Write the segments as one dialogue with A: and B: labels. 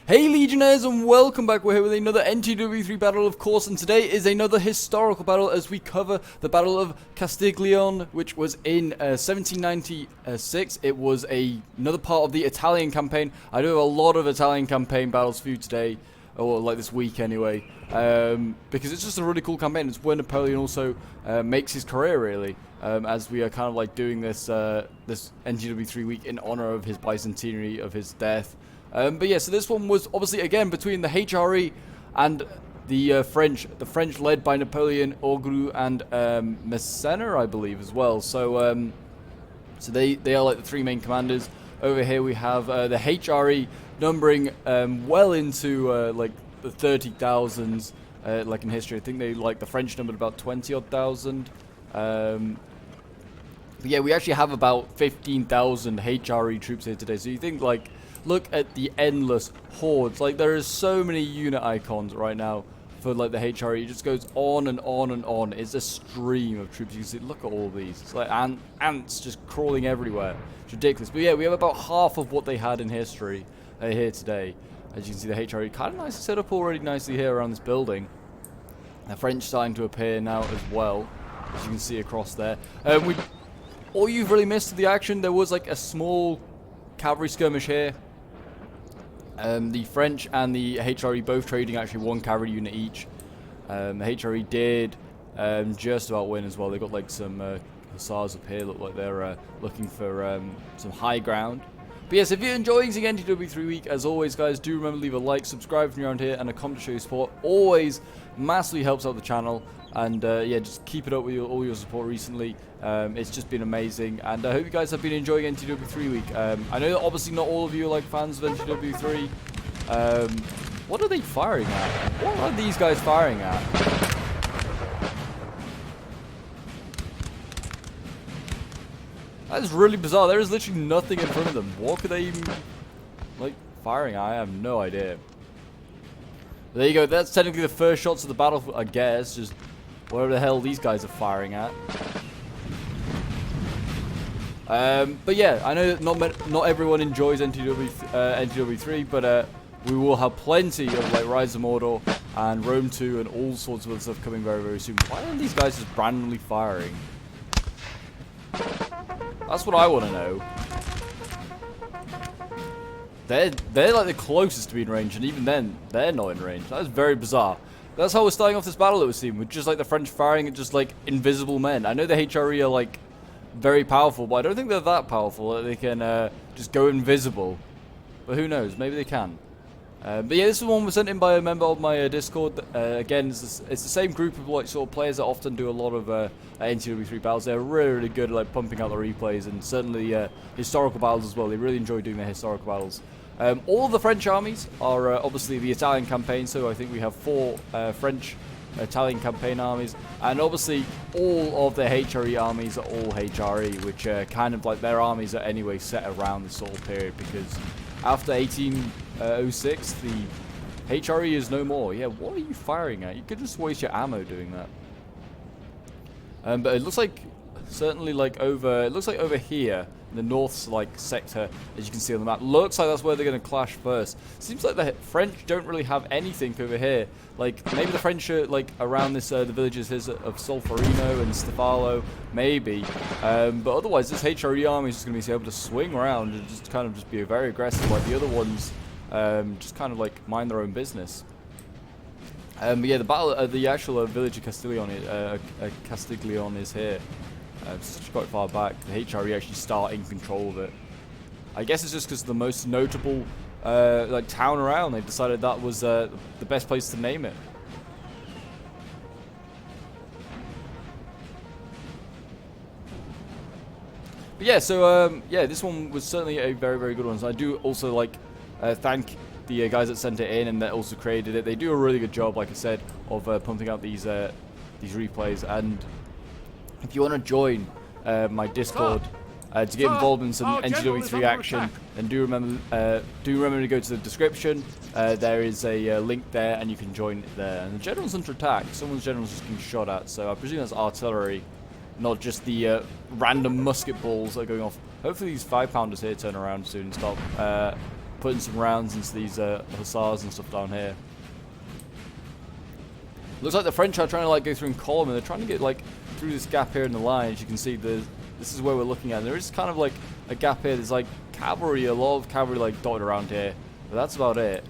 A: Hey Legionnaires, and welcome back. We're here with another NTW3 battle, of course, and today is another historical battle as we cover the Battle of Castiglione, which was in 1796. It was another part of the Italian campaign. I do have a lot of Italian campaign battles for you today, or like this week anyway, because it's just a really cool campaign. It's where Napoleon also makes his career, really, as we are kind of like doing this this NTW3 week in honor of his bicentenary of his death. But yeah, so this one was obviously again between the HRE and the French. The French led by Napoleon, Orgru, and Massena, I believe, as well. So so they are like the three main commanders. Over here we have the HRE numbering well into like the 30,000s, like in history. I think they like the French numbered about 20-odd thousand. But yeah, we actually have about 15,000 HRE troops here today. So you think like, look at the endless hordes. Like there is so many unit icons right now for like the HRE. It just goes on and on and on. It's a stream of troops. You can see, look at all these. It's like ants just crawling everywhere. It's ridiculous. But yeah, we have about half of what they had in history here today. As you can see, the HRE kind of nicely set up already nicely here around this building. The French starting to appear now as well, as you can see across there. All you've really missed of the action, there was like a small cavalry skirmish here. The French and the HRE both trading actually one cavalry unit each. The HRE did just about win as well. They got like some hussars up here, look like they're looking for some high ground. But yes, if you're enjoying the NTW3 week, as always guys, do remember to leave a like, subscribe if you're around here, and a comment to show your support. Always massively helps out the channel. And yeah, just keep it up with all your support recently. It's just been amazing, and I hope you guys have been enjoying NTW3 week. I know that obviously not all of you are like fans of NTW3. What are they firing at? What are these guys firing at? That is really bizarre. There is literally nothing in front of them. What could they even like firing at? I have no idea. But there you go. That's technically the first shots of the battle, I guess. Just whatever the hell these guys are firing at. But yeah, I know that not everyone enjoys NTW3, but we will have plenty of like Rise of Mordor and Rome 2 and all sorts of other stuff coming very, very soon. Why aren't these guys just randomly firing? That's what I want to know. They're like the closest to being in range, and even then, they're not in range. That is very bizarre. That's how we're starting off this battle, it would seem, with just like the French firing at just like invisible men. I know the HRE are like very powerful, but I don't think they're that powerful that they can just go invisible. But who knows? Maybe they can. But yeah, this one was sent in by a member of my Discord. Again, it's the same group of like sort of players that often do a lot of NTW3 battles. They're really, really good at like pumping out the replays, and certainly historical battles as well. They really enjoy doing their historical battles. All of the French armies are obviously the Italian campaign, so I think we have 4 French Italian campaign armies, and obviously all of the HRE armies are all HRE, which kind of like their armies are anyway set around this sort of period, because after 1806 the HRE is no more. Yeah, what are you firing at? You could just waste your ammo doing that. But it looks like certainly like over here in the north like sector, as you can see on the map, looks like that's where they're going to clash first. Seems like the French don't really have anything over here. Like maybe the French are like around this the villages of Solferino and Stefano, maybe. But otherwise this HRE army is just going to be able to swing around and just kind of just be very aggressive, like the other ones just kind of like mind their own business. But yeah, the battle, the actual village of Castiglione is here. It's quite far back. The HRE actually start in control of it. I guess it's just because the most notable like town around, they decided that was the best place to name it. But yeah, so yeah, this one was certainly a very, very good one. So I do also like thank the guys that sent it in and that also created it. They do a really good job, like I said, of pumping out these replays. And if you want to join my Discord to get involved in some NTW3 action, then do remember to go to the description. There is a link there, and you can join it there. And the general's under attack. Someone's general's just being shot at, so I presume that's artillery, not just the random musket balls that are going off. Hopefully these 5-pounders here turn around soon and stop putting some rounds into these hussars and stuff down here. Looks like the French are trying to like go through in column, and they're trying to get like through this gap here in the line. As you can see, this is where we're looking at. And there is kind of like a gap here. There's like cavalry, a lot of cavalry like dotted around here, but that's about it.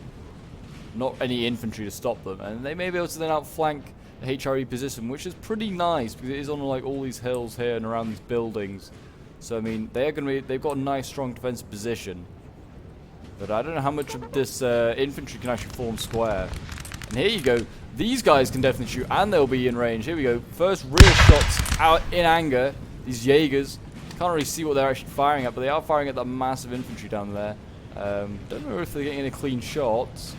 A: Not any infantry to stop them, and they may be able to then outflank the HRE position, which is pretty nice because it is on like all these hills here and around these buildings. So I mean, they've got a nice strong defensive position, but I don't know how much of this infantry can actually form square. And here you go. These guys can definitely shoot, and they'll be in range. Here we go. First real shots out in anger. These Jaegers can't really see what they're actually firing at, but they are firing at that massive infantry down there. Don't know if they're getting any clean shots.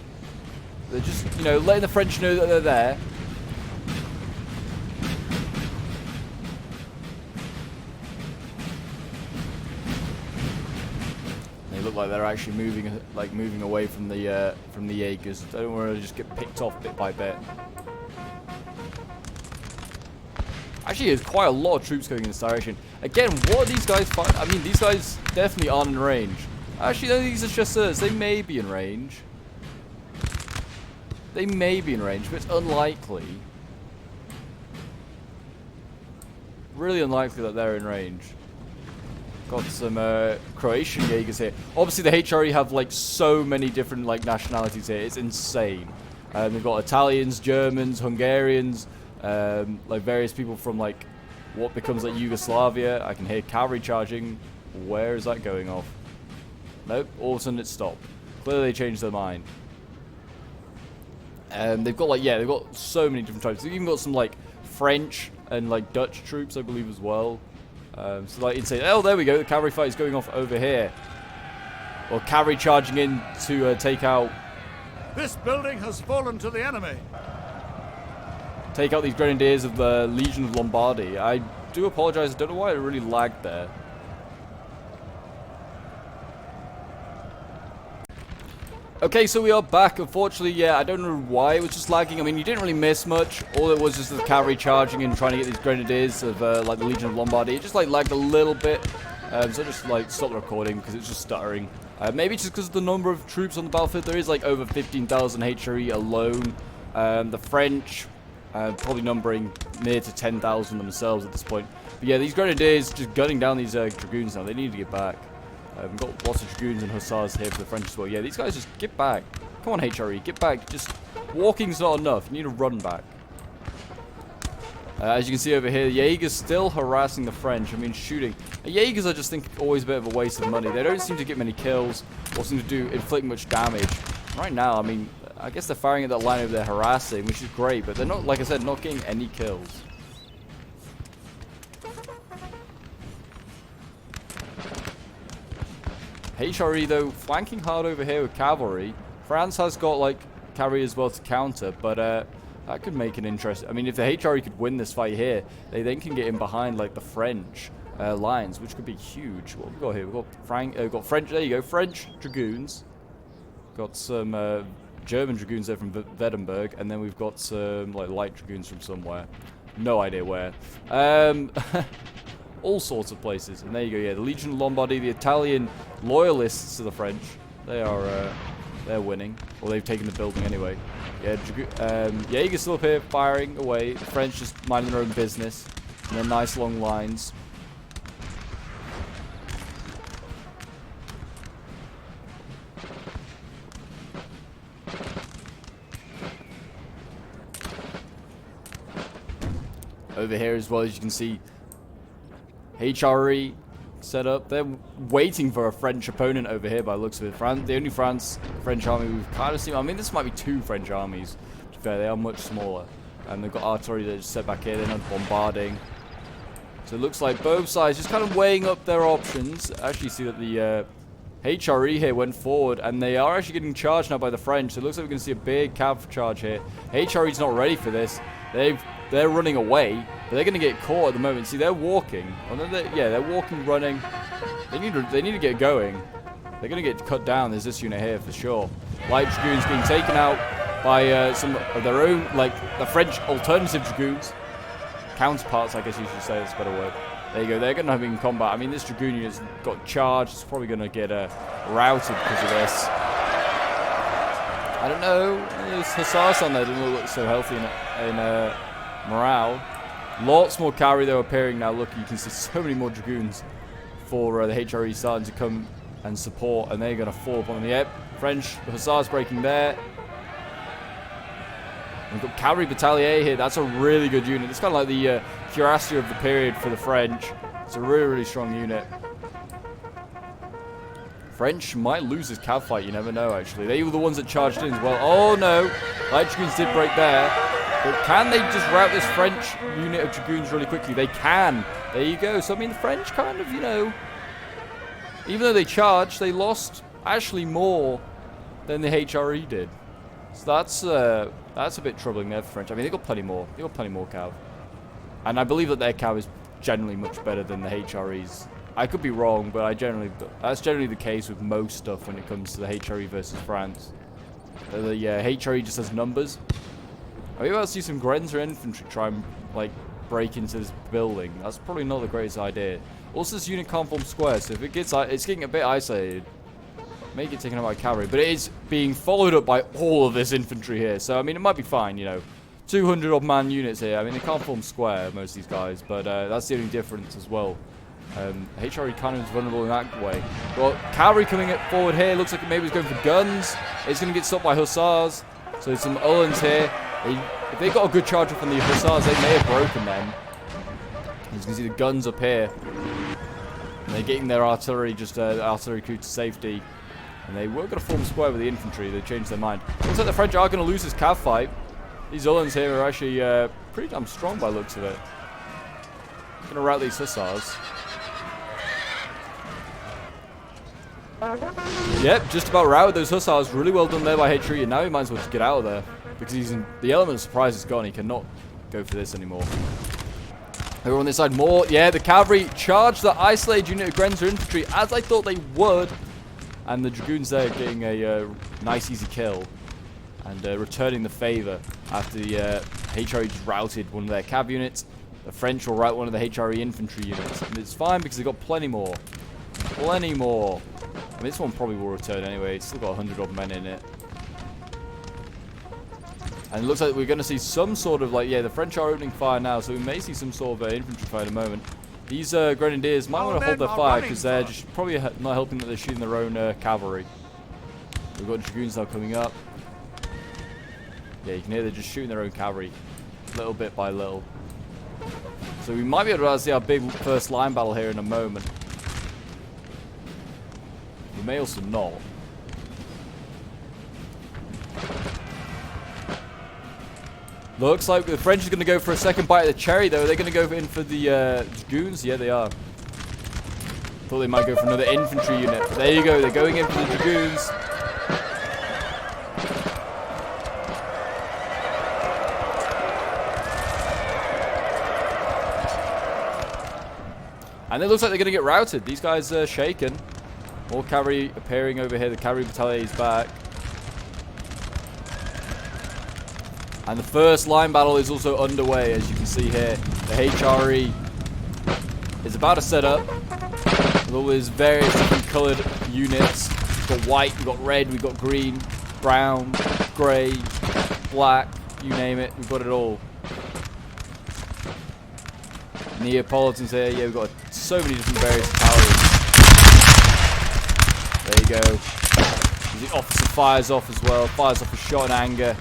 A: They're just, you know, letting the French know that they're there. They look like they're actually moving away from the Jaegers. They don't want to just get picked off bit by bit. Actually, there's quite a lot of troops going in this direction. Again, what are these guys fighting? I mean, these guys definitely aren't in range. Actually, no, these are chasseurs. They may be in range. They may be in range, but it's unlikely. Really unlikely that they're in range. Got some Croatian Jaegers here. Obviously, the HRE have like so many different like nationalities here. It's insane. They've got Italians, Germans, Hungarians, like various people from like what becomes like Yugoslavia. I can hear cavalry charging. Where is that going off? Nope. All of a sudden it stopped. Clearly they changed their mind. They've got like, yeah, they've got so many different types. They've even got some like French and like Dutch troops, I believe, as well. So like insane. Oh, there we go. The cavalry fight is going off over here. Or cavalry charging in to take out.
B: This building has fallen to the enemy.
A: Take out these grenadiers of the Legion of Lombardy. I do apologize. I don't know why it really lagged there. Okay, so we are back. Unfortunately, yeah, I don't know why it was just lagging. I mean, you didn't really miss much. All it was just the cavalry charging and trying to get these grenadiers of like the Legion of Lombardy. It just like lagged a little bit, so I just like stopped the recording because it's just stuttering. Maybe just because of the number of troops on the battlefield. There is like over 15,000 HRE alone. The French probably numbering near to 10,000 themselves at this point. But yeah, these grenadiers just gunning down these dragoons now. They need to get back. We've got lots of dragoons and hussars here for the French as well. Yeah, these guys just get back. Come on, HRE, get back. Just walking's not enough. You need to run back. As you can see over here, the Jaegers still harassing the French. I mean, shooting. Jaegers, I just think, always a bit of a waste of money. They don't seem to get many kills or seem to inflict much damage. Right now, I mean, I guess they're firing at that line over there, harassing, which is great. But they're not, like I said, not getting any kills. HRE, though, flanking hard over here with cavalry. France has got, like, cavalry as well to counter, but that could make an interest. I mean, if the HRE could win this fight here, they then can get in behind, like, the French lines, which could be huge. What have we got here? We've got French, there you go, French dragoons. Got some German dragoons there from Wettenberg, and then we've got some, like, light dragoons from somewhere. No idea where. All sorts of places. And there you go, yeah, the Legion of Lombardy, the Italian loyalists to the French, they're winning. Or they've taken the building anyway. Yeah, Jaeger's still up here firing away. The French just minding their own business. And then nice long lines. Over here as well, as you can see, HRE set up. They're waiting for a French opponent over here by the looks of it. The only French army we've kind of seen. I mean, this might be two French armies. To be fair, they are much smaller. And they've got artillery that just set back here. They're not bombarding. So it looks like both sides just kind of weighing up their options. Actually, see that the HRE here went forward, and they are actually getting charged now by the French. So it looks like we're going to see a big cav charge here. HRE's not ready for this. They're running away, but they're going to get caught at the moment. See, they're walking. They're walking, running. They need to get going. They're going to get cut down. There's this unit here for sure. Light dragoons being taken out by some of their own, like the French alternative dragoons. Counterparts, I guess you should say. That's a better word. There you go. They're going to have in combat. I mean, this dragoon unit's got charged. It's probably going to get routed because of this. I don't know. There's Hussars on there. Doesn't look so healthy in morale. Lots more cavalry though appearing now. Look, you can see so many more dragoons for the HRE starting to come and support, and they're going to fall upon them. Yep, French Hussars breaking there. We've got Cavalry Battalier here. That's a really good unit. It's kind of like the cuirassier of the period for the French. It's a really, really strong unit. French might lose this cav fight. You never know, actually. They were the ones that charged in as well. Oh, no. Light Dragoons did break there. But can they just rout this French unit of Dragoons really quickly? They can. There you go. So, I mean, the French kind of, you know, even though they charged, they lost actually more than the HRE did. So that's a bit troubling there for French. I mean, they got plenty more. They got plenty more cav. And I believe that their cav is generally much better than the HRE's. I could be wrong, but that's generally the case with most stuff when it comes to the HRE versus France. The HRE just has numbers. Are we about to see some Grenzer infantry try and like break into this building? That's probably not the greatest idea. Also, this unit can't form square, so if it gets, it's getting a bit isolated. May get taken out by cavalry, but it is being followed up by all of this infantry here. So I mean, it might be fine, you know. 200 odd man units here. I mean, they can't form square, most of these guys, but that's the only difference as well. HRE kind of is vulnerable in that way. Well, cavalry coming forward here. Looks like maybe it's going for guns. It's going to get stopped by hussars. So there's some Uhlans here. If they got a good charge up on the hussars, they may have broken them. You can see the guns up here. And they're getting their artillery, just artillery crew to safety. And they were going to form square with the infantry. They changed their mind. Looks like the French are going to lose this cav fight. These Uhlans here are actually pretty damn strong by the looks of it. Going to rout these hussars. Yep, just about routed those hussars. Really well done there by HRE. And now he might as well just get out of there. Because the element of surprise is gone. He cannot go for this anymore. Over on this side, more. Yeah, the cavalry charged the isolated unit of Grenzer infantry, as I thought they would. And the dragoons there getting a nice easy kill. And returning the favour after the HRE just routed one of their cav units. The French will rout one of the HRE infantry units. And it's fine because they've got plenty more. Plenty more. I mean, this one probably will return anyway. It's still got 100 odd men in it. And it looks like we're going to see some sort of, like, yeah, the French are opening fire now. So we may see some sort of infantry fire in a moment. These grenadiers might want to hold their fire because they're just probably not helping that they're shooting their own cavalry. We've got dragoons now coming up. Yeah, you can hear they're just shooting their own cavalry, little bit by little. So we might be able to see our big first line battle here in a moment. We may also not. Looks like the French are going to go for a second bite of the cherry, though. Are they going to go in for the dragoons? Yeah, they are. Thought they might go for another infantry unit. There you go. They're going in for the dragoons. And it looks like they're going to get routed. These guys are shaken. More cavalry appearing over here. The cavalry battalion is back. And the first line battle is also underway, as you can see here. The HRE is about to set up with all these various different coloured units. We've got white, we've got red, we've got green, brown, grey, black, you name it. We've got it all. Neapolitans here. Yeah, we've got so many different various colours. There you go. The officer fires off as well. Fires off a shot in anger.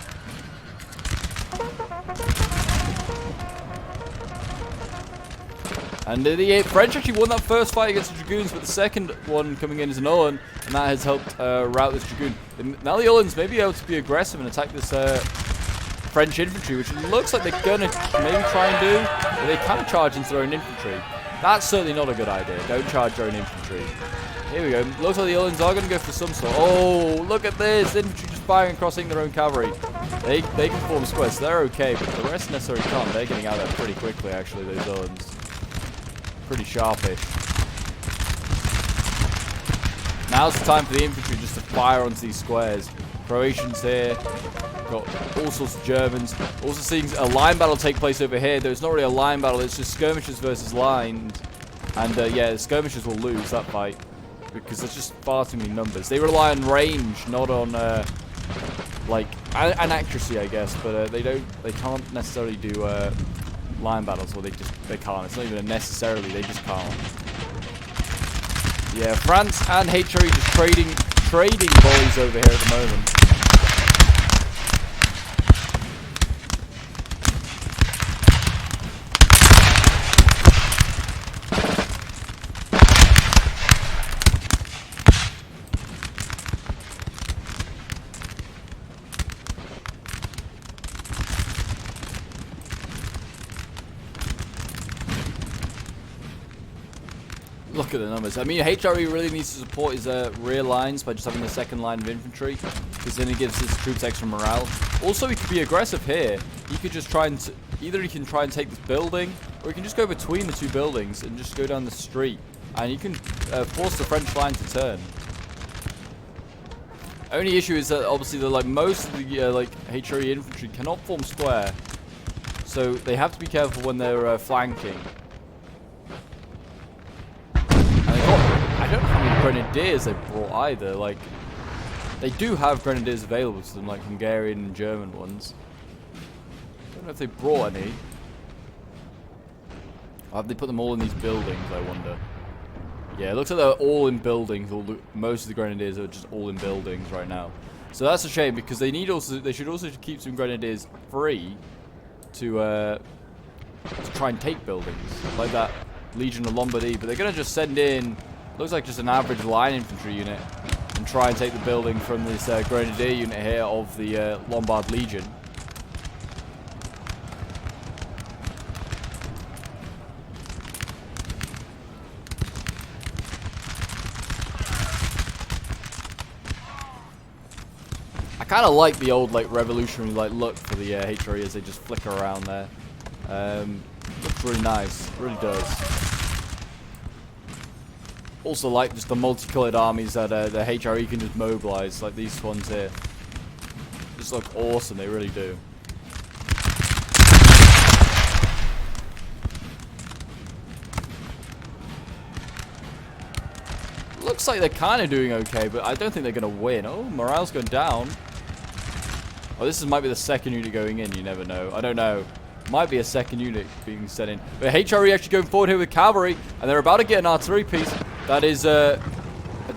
A: And the French actually won that first fight against the Dragoons, but the second one coming in is an Uhlan, and that has helped rout this Dragoon. And now the Uhlans may be able to be aggressive and attack this French infantry, which it looks like they're going to maybe try and do, but they can charge into their own infantry. That's certainly not a good idea. Don't charge your own infantry. Here we go. Looks like the Uhlans are going to go for some sort. Oh, look at this. Infantry just firing and crossing their own cavalry. They can form squares, so they're okay, but the rest necessarily can't. They're getting out of there pretty quickly, actually, those Uhlans. Pretty sharpish. Now's the time for the infantry just to fire onto these squares. Croatians here. Got all sorts of Germans. Also seeing a line battle take place over here. Though it's not really a line battle, it's just skirmishes versus lines. And yeah, the skirmishes will lose that fight. Because there's just far too many numbers. They rely on range, not on like, and accuracy, I guess, but they can't necessarily do line battles, or they can't. It's not even a necessarily, they just can't. Yeah, France and HRE just trading volleys over here at the moment. Look at the numbers. I mean, HRE really needs to support his rear lines by just having the second line of infantry, because then it gives his troops extra morale. Also, he could be aggressive here. He could just try and either he can try and take this building, or he can just go between the two buildings and just go down the street, and he can force the French line to turn. Only issue is that obviously most of the HRE infantry cannot form square, so they have to be careful when they're flanking. I don't know how many grenadiers they brought either. Like, they do have grenadiers available to them, like Hungarian and German ones. I don't know if they brought any. Or have they put them all in these buildings, I wonder? Yeah, it looks like they're all in buildings. Most of the grenadiers are just all in buildings right now. So that's a shame, because they should also keep some grenadiers free to try and take buildings, like that Legion of Lombardy. But they're gonna just send in, looks like just an average line infantry unit, and try and take the building from this grenadier unit here of the Lombard Legion. I kind of like the old revolutionary look for the HRE as they just flicker around there. Looks really nice, it really does. Also like just the multicolored armies that the HRE can just mobilize, like these ones here. Just look awesome, they really do. Looks like they're kind of doing okay, but I don't think they're going to win. Oh, morale's going down. Oh, this might be the second unit going in, you never know. I don't know. Might be a second unit being sent in. But HRE actually going forward here with cavalry, and they're about to get an artillery piece. That is an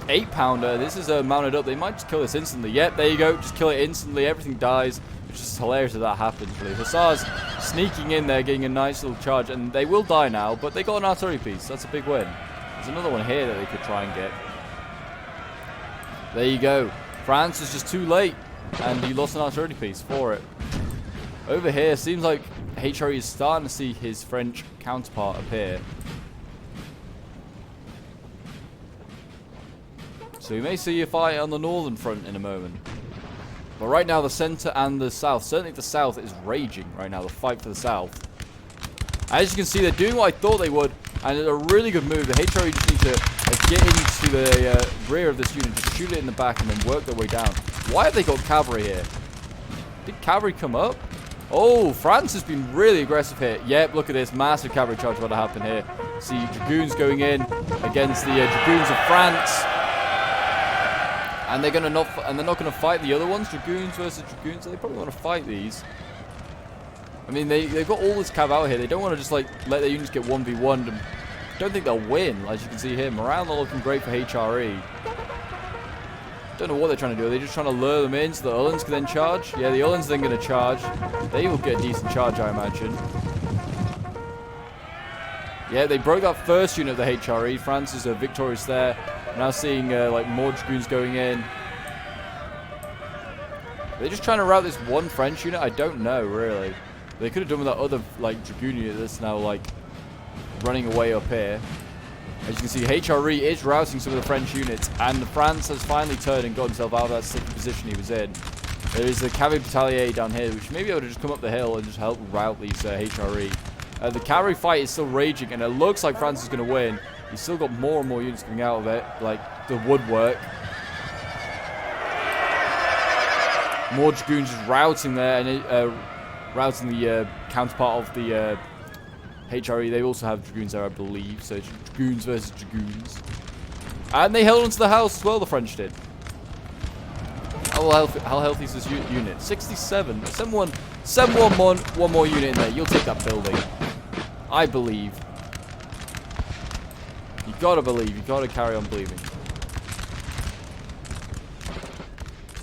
A: 8-pounder. This is mounted up. They might just kill this instantly. Yep, there you go. Just kill it instantly. Everything dies. Which is hilarious that happens, really. Hussars sneaking in there, getting a nice little charge. And they will die now, but they got an artillery piece. That's a big win. There's another one here that they could try and get. There you go. France is just too late. And he lost an artillery piece for it. Over here, seems like HRE is starting to see his French counterpart appear. So we may see a fight on the northern front in a moment. But right now the center and the south, certainly the south, is raging right now, the fight for the south. As you can see, they're doing what I thought they would, and it's a really good move. The HRE just need to get into the rear of this unit, just shoot it in the back and then work their way down. Why have they got cavalry here? Did cavalry come up? Oh, France has been really aggressive here. Yep, look at this massive cavalry charge about to happen here. See dragoons going in against the dragoons of France. And they're not gonna fight the other ones. Dragoons versus dragoons. They probably want to fight these. I mean, they've got all this cav out here. They don't want to just let their units get 1v1'd. And don't think they'll win. As you can see here, morale not looking great for HRE. Don't know what they're trying to do. Are they just trying to lure them in so the Uhlans can then charge? Yeah, the Uhlans then going to charge. They will get a decent charge, I imagine. Yeah, they broke that first unit of the HRE. France is victorious there. Now seeing more dragoons going in. Are they just trying to rout this one French unit? I don't know, really. They could have done with that other dragoon unit that's now running away up here. As you can see, HRE is routing some of the French units, and France has finally turned and got himself out of that sticky position he was in. There is the cavalry battalier down here, which may be able to just come up the hill and just help rout these HRE. The cavalry fight is still raging, and it looks like France is going to win. He's still got more and more units coming out of it, like the woodwork. More dragoons just routing there, and routing the counterpart of the HRE. They also have dragoons there, I believe. So it's dragoons versus dragoons. And they held onto the house as well, the French did. How healthy is this unit? 67. Send one more unit in there. You'll take that building. I believe. You gotta believe. You gotta carry on believing.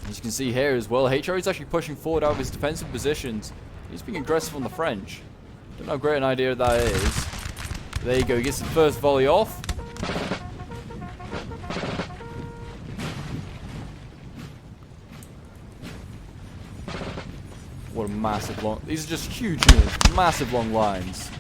A: As you can see here as well, HRE is actually pushing forward out of his defensive positions. He's being aggressive on the French. Don't know how great an idea that is. There you go. He gets the first volley off. What a massive long... These are just huge units. Massive long lines.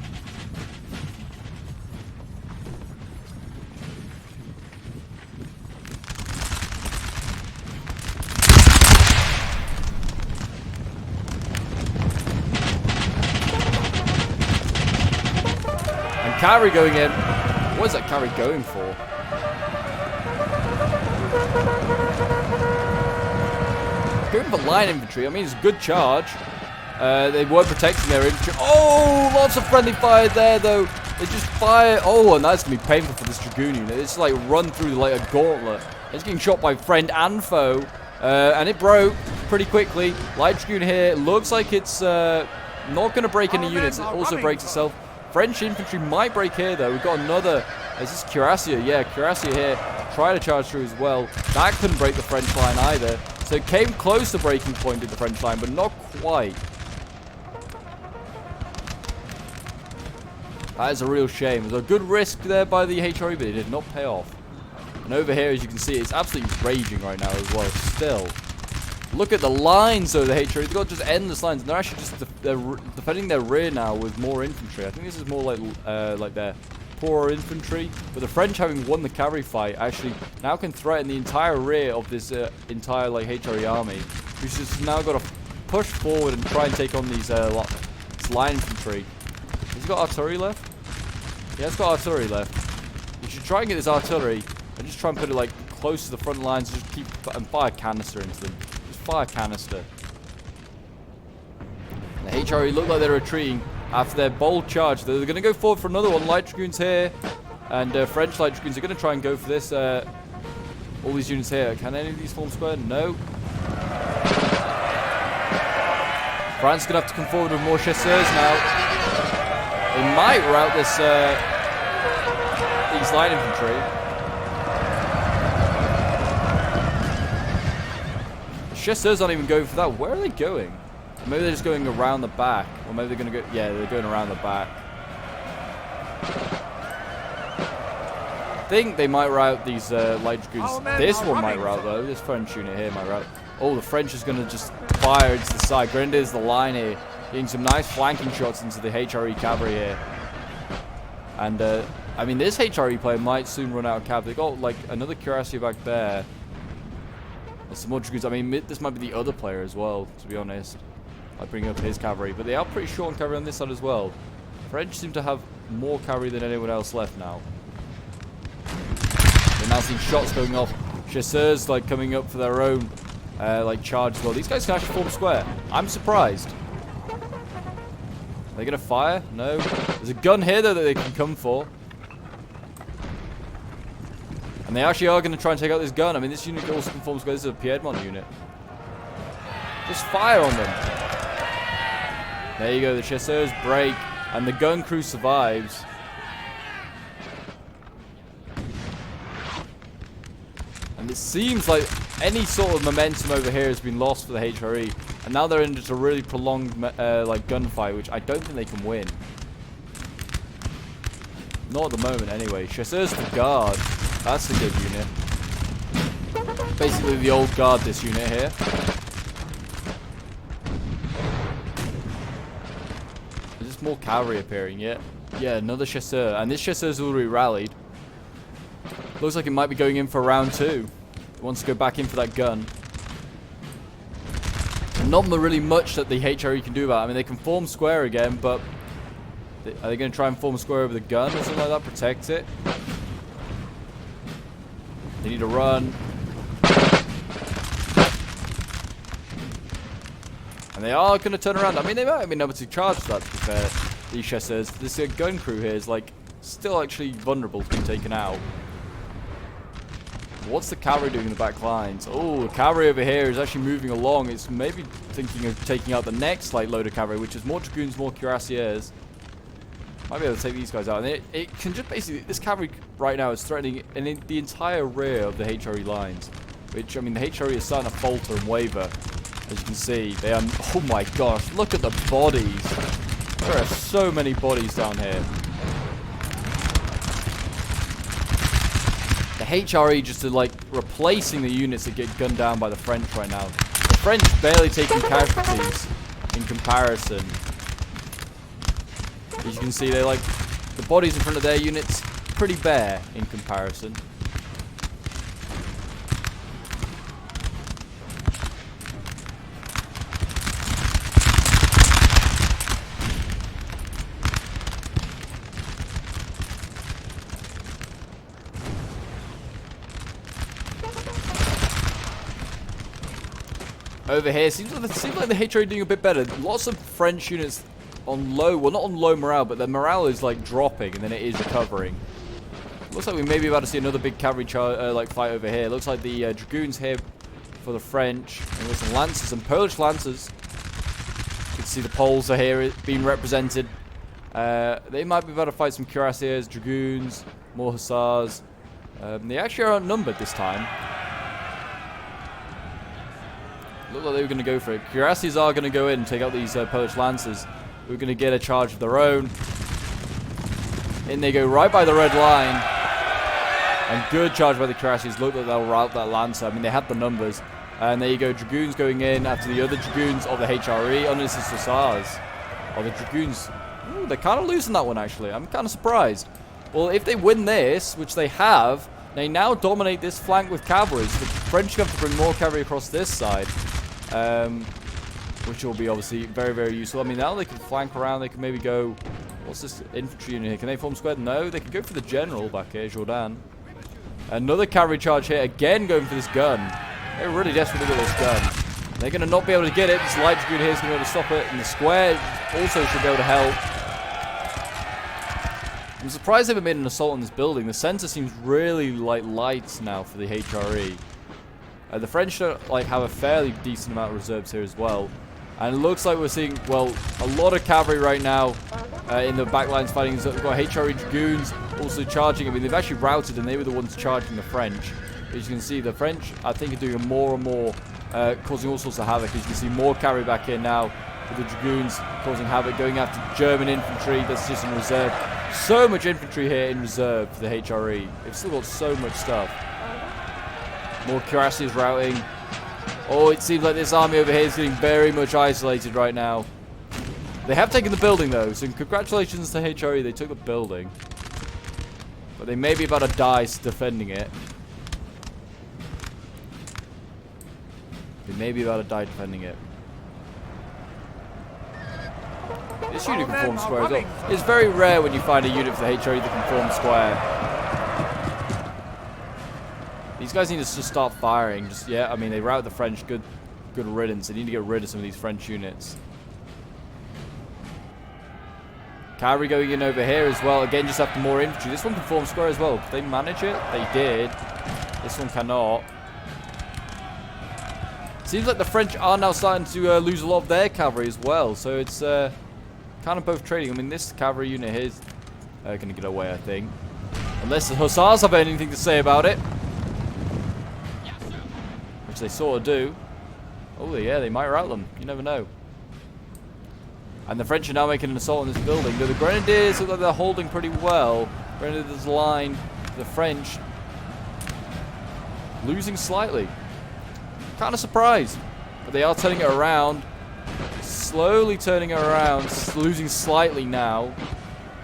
A: And Cavalry going in. What is that Cavalry going for? Going for line infantry. I mean, it's a good charge. They weren't protecting their infantry. Oh, lots of friendly fire there, though. They just fire. Oh, and that's going to be painful for this Dragoon unit. It's like run through like a gauntlet. It's getting shot by friend and foe. And it broke pretty quickly. Light Dragoon here. Looks like it's not going to break any units. It also breaks itself. French infantry might break here, though. We've got another. Is this Cuirassier? Yeah, Cuirassier here. Try to charge through as well. That couldn't break the French line either. So it came close to breaking point in the French line, but not quite. That is a real shame. There's a good risk there by the HRE, but it did not pay off. And over here, as you can see, it's absolutely raging right now as well. Still. Look at the lines, though, the HRE. They've got just endless lines. And they're actually just defending their rear now with more infantry. I think this is more like their poorer infantry. But the French, having won the cavalry fight, actually now can threaten the entire rear of this entire like HRE army. Who's just now got to push forward and try and take on these line infantry. Has he got artillery left? He has got artillery left. You should try and get this artillery and just try and put it like close to the front lines. Just keep and fire canister into them. Just fire canister. The HRE look like they're retreating after their bold charge. They're going to go forward for another one. Light Dragoons here, and French Light Dragoons are going to try and go for this. All these units here. Can any of these form square? No. France is going to have to come forward with more chasseurs now. They might rout this these light infantry. The chasseurs aren't even going for that. Where are they going? Maybe they're just going around the back. Or maybe they're going to go... Yeah, they're going around the back. I think they might rout these light dragoons. This one might rout, though. This French unit here might rout. Oh, the French is going to just fire into the side. Grenadiers the line here. Getting some nice flanking shots into the HRE cavalry here. And, I mean, this HRE player might soon run out of cav. They've got, like, another Cuirassier back there. There's some more dragoons. I mean, this might be the other player as well, to be honest. I'd bring up his cavalry. But they are pretty short on cavalry on this side as well. French seem to have more cavalry than anyone else left now. We're now seeing shots going off. Chasseurs, like, coming up for their own, like, charge as well. These guys can actually form square. I'm surprised. Are they going to fire? No. There's a gun here, though, that they can come for. And they actually are going to try and take out this gun. I mean, this unit also can form square. This is a Piedmont unit. Just fire on them. There you go. The chasseurs break. And the gun crew survives. And it seems like any sort of momentum over here has been lost for the HRE. And now they're in just a really prolonged like gunfight, which I don't think they can win. Not at the moment, anyway. Chasseurs the guard. That's a good unit. Basically the old guard, this unit here. There's just more cavalry appearing, yeah. Yeah, another chasseur. And this chasseur's already rallied. Looks like it might be going in for round 2. It wants to go back in for that gun. Not really much that the HRE can do about it. I mean, they can form square again, but are they going to try and form square over the gun or something like that? Protect it. They need to run. And they are going to turn around. I mean, they might have been able to charge that, to be fair. These chasseurs. This gun crew here is, like, still actually vulnerable to being taken out. What's the cavalry doing in the back lines? Oh, the cavalry over here is actually moving along. It's maybe thinking of taking out the next like load of cavalry, which is more dragoons, more cuirassiers. Might be able to take these guys out. And it can just basically, this cavalry right now is threatening the entire rear of the HRE lines. Which, I mean, the HRE is starting to falter and waver. As you can see, they are, oh my gosh, look at the bodies. There are so many bodies down here. The HRE just like replacing the units that get gunned down by the French right now. The French barely taking casualties in comparison. As you can see, they like the bodies in front of their units pretty bare in comparison. Over here, seems like the HRE are doing a bit better. Lots of French units on low, well, not on low morale, but their morale is like dropping, and then it is recovering. Looks like we may be about to see another big cavalry like fight over here. Looks like the dragoons here for the French, and with some lancers and Polish lancers. You can see the Poles are here being represented. They might be about to fight some cuirassiers, dragoons, more hussars. They actually are outnumbered this time. Looked like they were going to go for it. Cuirassiers are going to go in and take out these Polish lancers. We're going to get a charge of their own. In they go right by the red line. And good charge by the cuirassiers. Look like they'll rout that lancer. I mean, they had the numbers. And there you go, dragoons going in after the other dragoons of the HRE. Oh, no, this is hussars. Oh, the dragoons. Ooh, they're kind of losing that one, actually. I'm kind of surprised. Well, if they win this, which they have, they now dominate this flank with cavalry. So the French have to bring more cavalry across this side. Which will be obviously very, very useful. I mean, now they can flank around. They can maybe go... What's this infantry unit here? Can they form square? No, they can go for the general back here, Jourdan. Another cavalry charge here. Again, going for this gun. They're really desperate to get this gun. They're going to not be able to get it. This light dragoon here is going to be able to stop it. And the square also should be able to help. I'm surprised they haven't made an assault on this building. The center seems really like light now for the HRE. The French like have a fairly decent amount of reserves here as well. And it looks like we're seeing, well, a lot of cavalry right now in the back lines fighting. So we've got HRE dragoons also charging. I mean, they've actually routed and they were the ones charging the French. As you can see, the French, I think, are doing more and more, causing all sorts of havoc. As you can see, more cavalry back here now with the dragoons causing havoc, going after German infantry that's just in reserve. So much infantry here in reserve for the HRE. They've still got so much stuff. More cuirassiers routing. Oh, it seems like this army over here is getting very much isolated right now. They have taken the building, though, so congratulations to HRE. They took the building. But they may be about to die defending it. They may be about to die defending it. This unit can form square as well. It's very rare when you find a unit for the HRE that can form square. These guys need to just start firing. Just, yeah, I mean, they rout the French. Good riddance. They need to get rid of some of these French units. Cavalry going in over here as well. Again, just after more infantry. This one can form square as well. Did they manage it? They did. This one cannot. Seems like the French are now starting to lose a lot of their cavalry as well. So it's kind of both trading. I mean, this cavalry unit here is going to get away, I think. Unless the hussars have anything to say about it. Which they sort of do. Oh, yeah, they might rout them. You never know. And the French are now making an assault on this building. The Grenadiers look like they're holding pretty well. Grenadiers line. The French losing slightly. Kind of surprised. But they are turning it around. Slowly turning it around. Losing slightly now.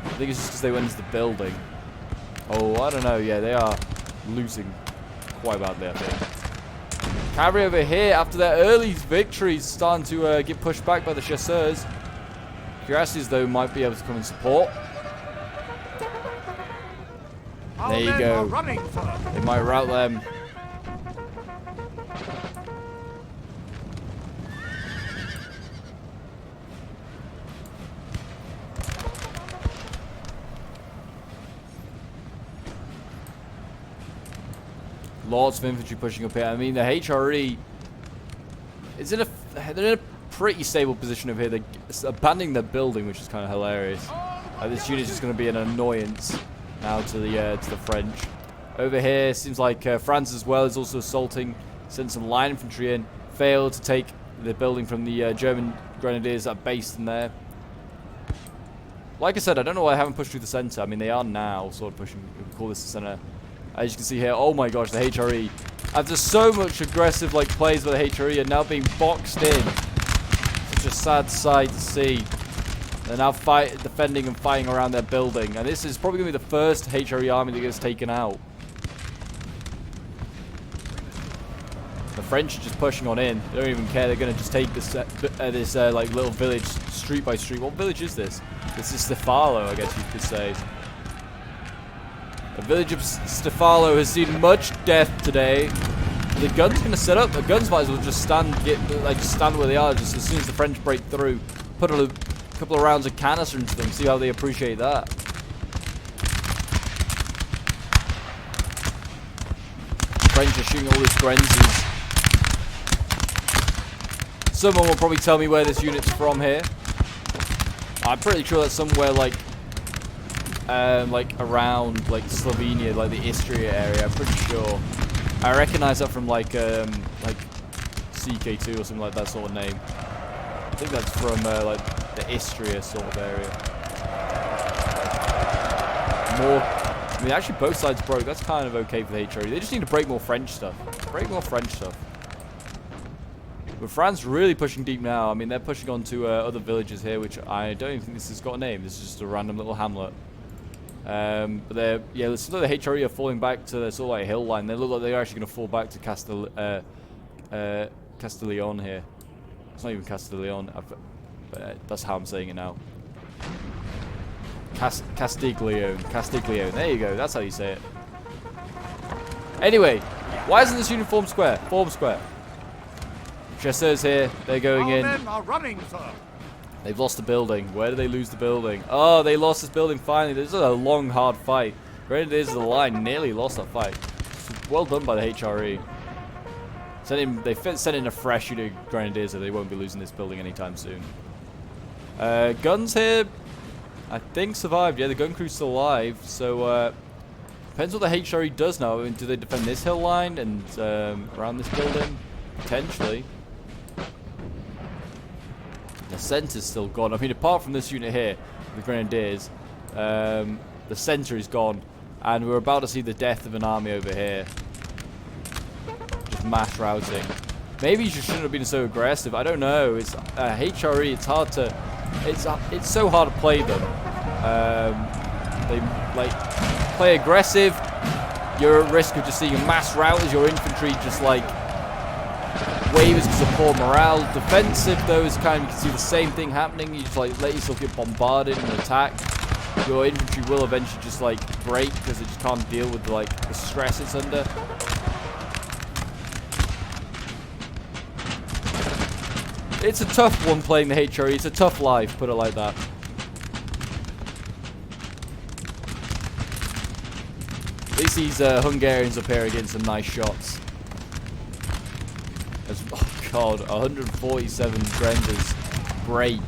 A: I think it's just because they went into the building. Oh, I don't know. Yeah, they are losing quite badly, I think. Cavalry over here, after their early victories, starting to get pushed back by the chasseurs. Cuirassiers, though, might be able to come and support. There you go. They might rout them. Lots of infantry pushing up here. I mean, the HRE is they're in a pretty stable position over here. They're abandoning their building, which is kind of hilarious. This unit is just going to be an annoyance now to the French. Over here, seems like France as well is also assaulting. Sent some line infantry in. Failed to take the building from the German grenadiers that are based in there. Like I said, I don't know why I haven't pushed through the center. I mean, they are now sort of pushing. We can call this the center. As you can see here, oh my gosh, the HRE. After so much aggressive like plays by the HRE are now being boxed in. Such a sad sight to see. They're now defending and fighting around their building. And this is probably going to be the first HRE army that gets taken out. The French are just pushing on in. They don't even care. They're going to just take this like little village street by street. What village is this? This is Stefano, I guess you could say. The village of Stefano has seen much death today. The guns going to set up. The guns might as well just stand where they are. Just as soon as the French break through, put a couple of rounds of canister into them. See how they appreciate that. French are shooting all these Grenzes. Someone will probably tell me where this unit's from here. I'm pretty sure that's somewhere like around like Slovenia, like the Istria area. I'm pretty sure. I recognize that from like CK2 or something like that sort of name. I think that's from like the Istria sort of area. I mean, actually both sides broke. That's kind of okay for the HRE. They just need to break more French stuff. Break more French stuff. But France really pushing deep now. I mean, they're pushing on to other villages here, which I don't even think this has got a name. This is just a random little hamlet. But they're, yeah, it looks like the HRE are falling back to their sort of like hill line. They look like they're actually going to fall back to Castiglione here. It's not even Castiglione, but that's how I'm saying it now. Castiglione. There you go. That's how you say it. Anyway, why isn't this unit form square? Form square. Chasseurs here. They're going in.
B: Men are running, sir.
A: They've lost the building. Where did they lose the building? Oh, they lost this building finally. This is a long, hard fight. Grenadiers of the line nearly lost that fight. Well done by the HRE. They sent in a fresh unit of Grenadiers, so they won't be losing this building anytime soon. Guns here, I think survived. Yeah, the gun crew's still alive. So depends what the HRE does now. I mean, do they defend this hill line and around this building? Potentially. The centre's still gone. I mean, apart from this unit here, the Grenadiers, the centre is gone. And we're about to see the death of an army over here. Just mass routing. Maybe you shouldn't have been so aggressive. I don't know. It's HRE. It's hard to... It's so hard to play them. They like play aggressive. You're at risk of just seeing a mass rout as your infantry just like wavers because of poor morale. Defensive though is kind of, you can see the same thing happening. You just like let yourself get bombarded and attacked. Your infantry will eventually just like break because it just can't deal with like the stress it's under. It's a tough one playing the HRE. It's a tough life, put it like that. At least these Hungarians up here are getting some nice shots. Oh god, 147 Grenders break.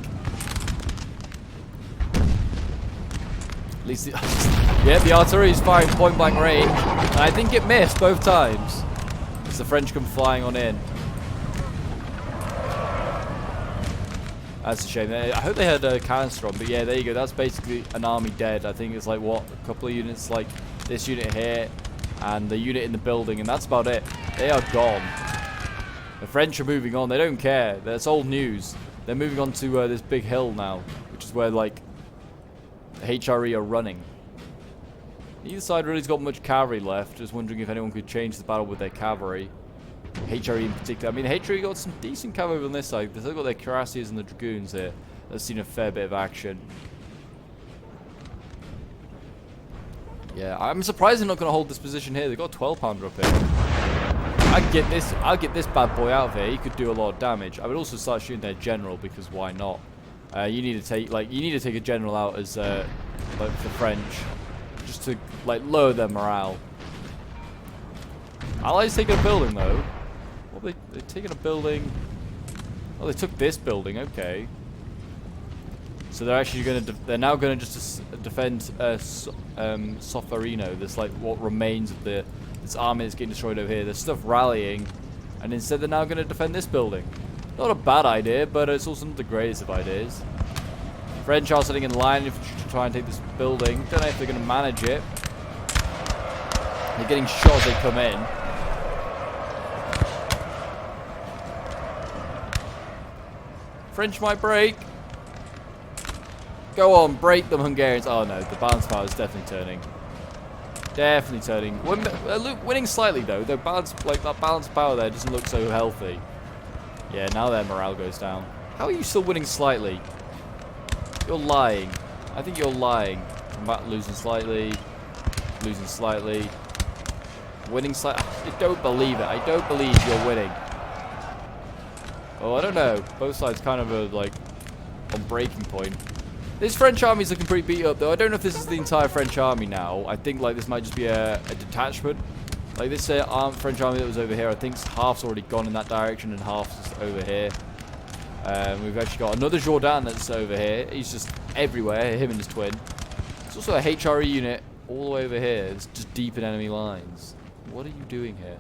A: At least, yeah, the artillery is firing point blank range, and I think it missed both times as the French come flying on in. That's a shame. I hope they had a canister on, but yeah, there you go. That's basically an army dead. I think it's like, what, a couple of units like this unit here and the unit in the building, and that's about it. They are gone. The French are moving on. They don't care. That's old news. They're moving on to this big hill now, which is where, like, the HRE are running. Neither side really's got much cavalry left. Just wondering if anyone could change the battle with their cavalry. HRE in particular. I mean, HRE got some decent cavalry on this side. They've still got their cuirassiers and the dragoons here. They've seen a fair bit of action. Yeah, I'm surprised they're not going to hold this position here. They've got a 12-pounder up here. I'll get this bad boy out of here. He could do a lot of damage. I would also start shooting their general because why not? You need to take a general out as like the French, just to like lower their morale. Allies taking a building, though. Well, they're taking a building. Oh, they took this building. Okay. So they're actually going to. They're now going to just defend Soferino. This like what remains of this army that's getting destroyed over here. There's stuff rallying, and instead they're now going to defend this building. Not a bad idea, but it's also not the greatest of ideas. French are sitting in line to try and take this building. Don't know if they're going to manage it. They're getting shot as they come in. French might break. Go on, break them, Hungarians. Oh no, the balance power is definitely turning. Definitely turning. Winning slightly though. Their balance, like that balance power there, doesn't look so healthy. Yeah, now their morale goes down. How are you still winning slightly? You're lying. I think you're lying. Losing slightly. Losing slightly. Winning slightly. I don't believe it. I don't believe you're winning. Oh, I don't know. Both sides kind of are like on breaking point. This French army's looking pretty beat up though. I don't know if this is the entire French army now. I think like this might just be a detachment. Like this French army that was over here, I think half's already gone in that direction and half's over here. We've actually got another Jourdan that's over here. He's just everywhere, him and his twin. There's also a HRE unit all the way over here. It's just deep in enemy lines. What are you doing here?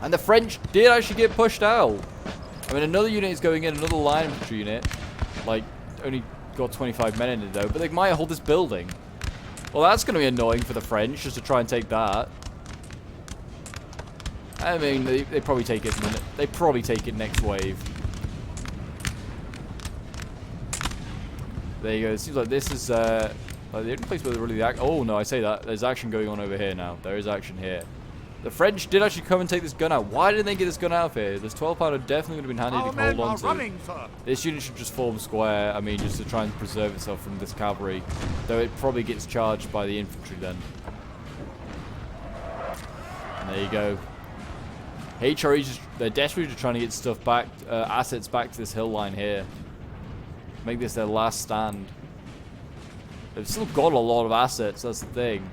A: And the French did actually get pushed out. I mean, another unit is going in, another line infantry unit. Like, only got 25 men in it though, but they might hold this building. Well, that's going to be annoying for the French, just to try and take that. I mean, they probably take it. They probably take it next wave. There you go. It seems like this is like the only place where really oh no, I say that. There's action going on over here now. There is action here. The French did actually come and take this gun out. Why didn't they get this gun out of here? This 12-pounder definitely would have been handy to hold on to.
B: Running, sir.
A: This unit should just form square. I mean, just to try and preserve itself from this cavalry. Though it probably gets charged by the infantry then. And there you go. HRE just, they're desperately just trying to get stuff back, assets back to this hill line here. Make this their last stand. They've still got a lot of assets, that's the thing.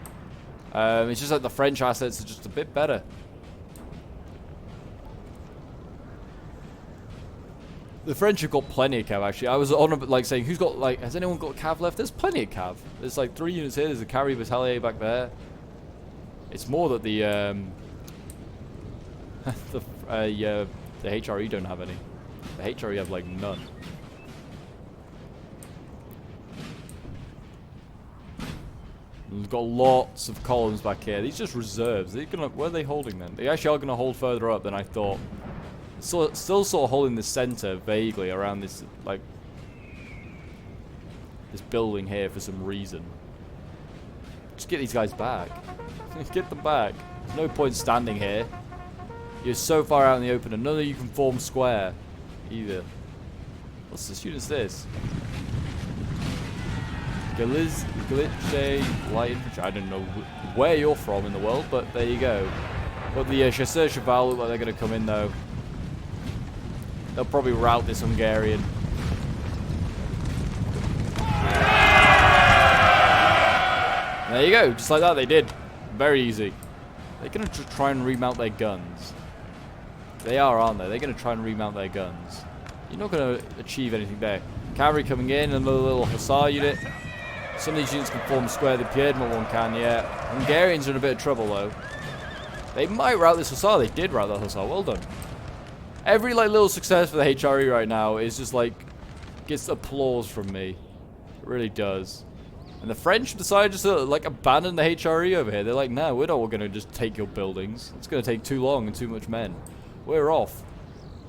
A: It's just like the French assets are just a bit better. The French have got plenty of cav actually. I was on a bit like saying, who's got like, has anyone got cav left? There's plenty of cav. There's like 3 units here. There's a cavalry battalion back there. It's more that the HRE don't have any. The HRE have like none. We've got lots of columns back here. These just reserves. They're gonna, where are they holding them? They actually are going to hold further up than I thought. So, still sort of holding the center vaguely around this like this building here for some reason. Just get these guys back. Get them back. There's no point standing here. You're so far out in the open, and none of you can form square either. What's this unit's this? Glitche light infantry. I don't know where you're from in the world, but there you go. But the Chasseurs Cheval look like they're going to come in though. They'll probably rout this Hungarian. There you go, just like that they did. Very easy. They're going to try and remount their guns. They are, aren't they? They're going to try and remount their guns. You're not going to achieve anything there. Cavalry coming in, another little Hussar unit. Some of these units can form square. The Piedmont one can, yeah. Hungarians are in a bit of trouble, though. They might rout this Hussar. They did rout that Hussar. Well done. Every like little success for the HRE right now is just like gets applause from me. It really does. And the French decided just to like abandon the HRE over here. They're like, no, we're not going to just take your buildings. It's going to take too long and too much men. We're off.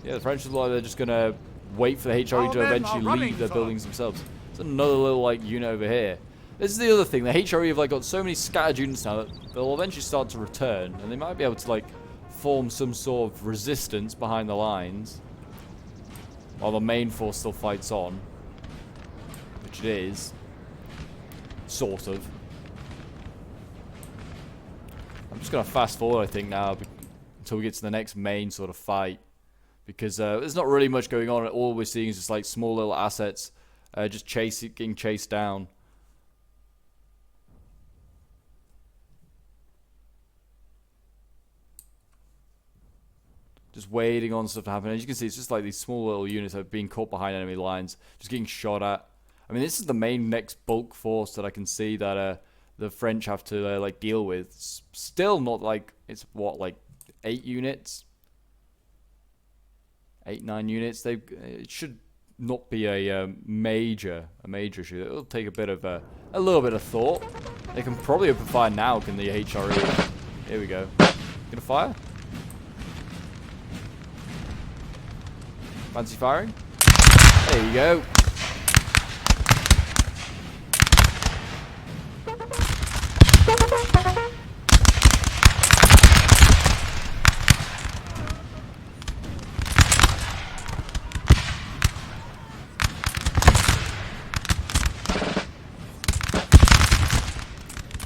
A: Yeah, the French are like they're just going to wait for the HRE to eventually leave their buildings themselves. There's another little like unit over here. This is the other thing. The HRE have like got so many scattered units now that they'll eventually start to return, and they might be able to like form some sort of resistance behind the lines while the main force still fights on, which it is, sort of. I'm just gonna fast forward, I think, now until we get to the next main sort of fight, because there's not really much going on. All we're seeing is just like small little assets just getting chased down. just waiting on stuff to happen. As you can see, it's just like these small little units that are being caught behind enemy lines, just getting shot at. I mean, this is the main next bulk force that I can see that the French have to like deal with. Still not like, it's what, like 8 units? 8, 9 units. It should not be a major issue. It'll take a bit of a little bit of thought. They can probably open fire now, can the HRE? Here we go. Gonna fire? Fancy firing? There you go.